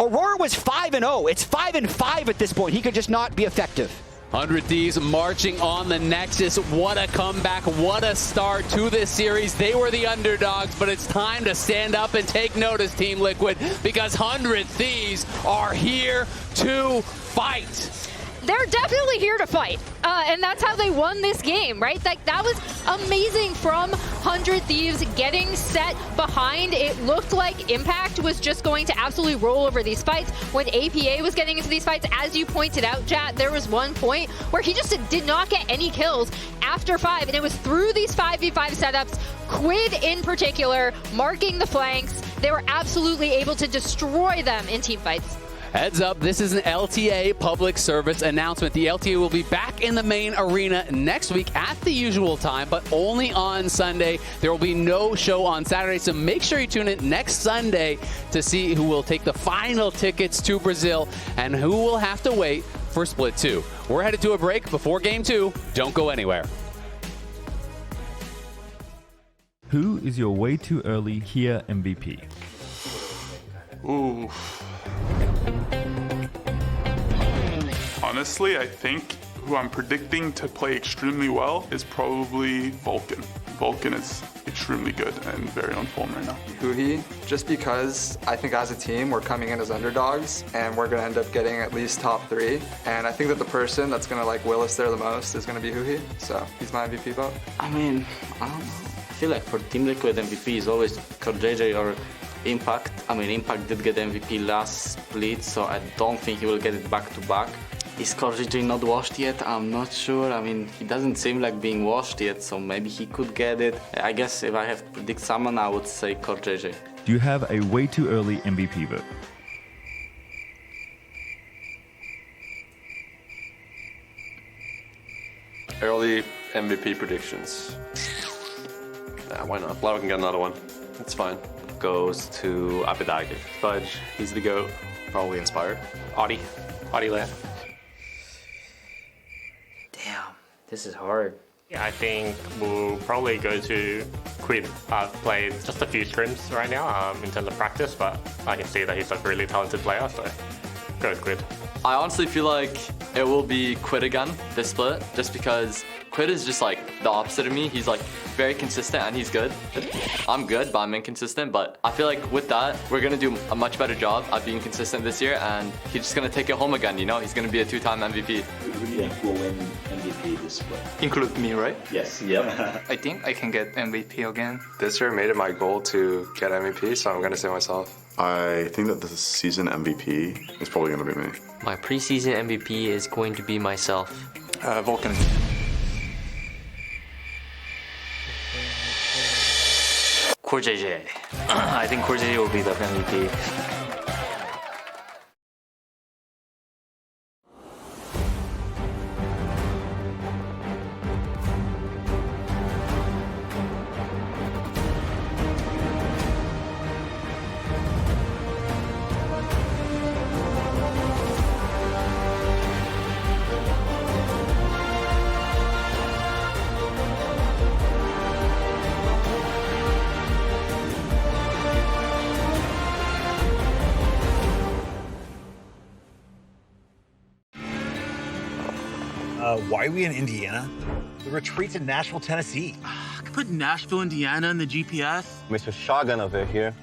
Aurora was 5-0. It's 5-5 at this point. He could just not be effective. 100 Thieves marching on the Nexus. What a comeback. What a start to this series. They were the underdogs, but it's time to stand up and take notice, Team Liquid, because 100 Thieves are here to fight. They're definitely here to fight, and that's how they won this game, right? That was amazing from 100 Thieves getting set behind. It looked like Impact was just going to absolutely roll over these fights. When APA was getting into these fights, as you pointed out, Jatt, there was one point where he just did not get any kills after 5, and it was through these 5v5 setups, Quid in particular, marking the flanks. They were absolutely able to destroy them in team fights. Heads up, this is an LTA public service announcement. The LTA will be back in the main arena next week at the usual time, but only on Sunday. There will be no show on Saturday, so make sure you tune in next Sunday to see who will take the final tickets to Brazil and who will have to wait for Split 2. We're headed to a break before Game 2. Don't go anywhere. Who is your way too early here MVP? Ooh. Honestly, I think who I'm predicting to play extremely well is probably Vulcan. Vulcan is extremely good and very on form right now. Huhi, just because I think as a team we're coming in as underdogs and we're going to end up getting at least top 3. And I think that the person that's going to like will us there the most is going to be Huhi. So he's my MVP vote. I mean, I don't know. I feel like for Team Liquid MVP is always CoreJJ or Impact. I mean, Impact did get MVP last split, so I don't think he will get it back to back. Is CoreJJ not washed yet? I'm not sure. I mean, he doesn't seem like being washed yet, so maybe he could get it. I guess if I have to predict someone, I would say CoreJJ. Do you have a way too early MVP vote? Early MVP predictions. Yeah, why not? Blau can get another one. It's fine. Goes to Abidagi. Fudge, he's the GOAT. Probably inspired. Audi left. Damn, this is hard. Yeah, I think we'll probably go to Quid. I've played just a few scrims right now in terms of practice, but I can see that he's a really talented player, so go with Quid. I honestly feel like it will be Quid again this split, just because Quid is just like the opposite of me. He's like very consistent and he's good. I'm good, but I'm inconsistent. But I feel like with that, we're gonna do a much better job at being consistent this year, and he's just gonna take it home again. You know, he's gonna be a 2-time MVP. Who do you think will win MVP this split? Include me, right? Yes. Yep. I think I can get MVP again. This year made it my goal to get MVP, so I'm gonna say myself. I think that the season MVP is probably gonna be me. My preseason MVP is going to be myself. Vulcan. CoreJJ. I think CoreJJ will be the MVP. Why are we in Indiana? The retreat's in Nashville, Tennessee. I could put Nashville, Indiana in the GPS. Mr. Shotgun over here.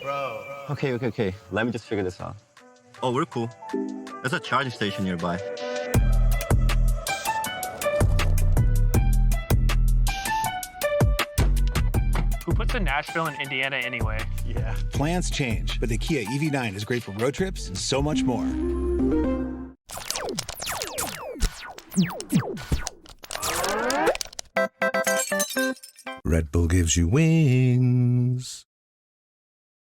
Bro. Okay. Let me just figure this out. Oh, we're cool. There's a charging station nearby. Who puts in Nashville and Indiana anyway? Yeah. Plans change, but the Kia EV9 is great for road trips and so much more. Red Bull gives you wings.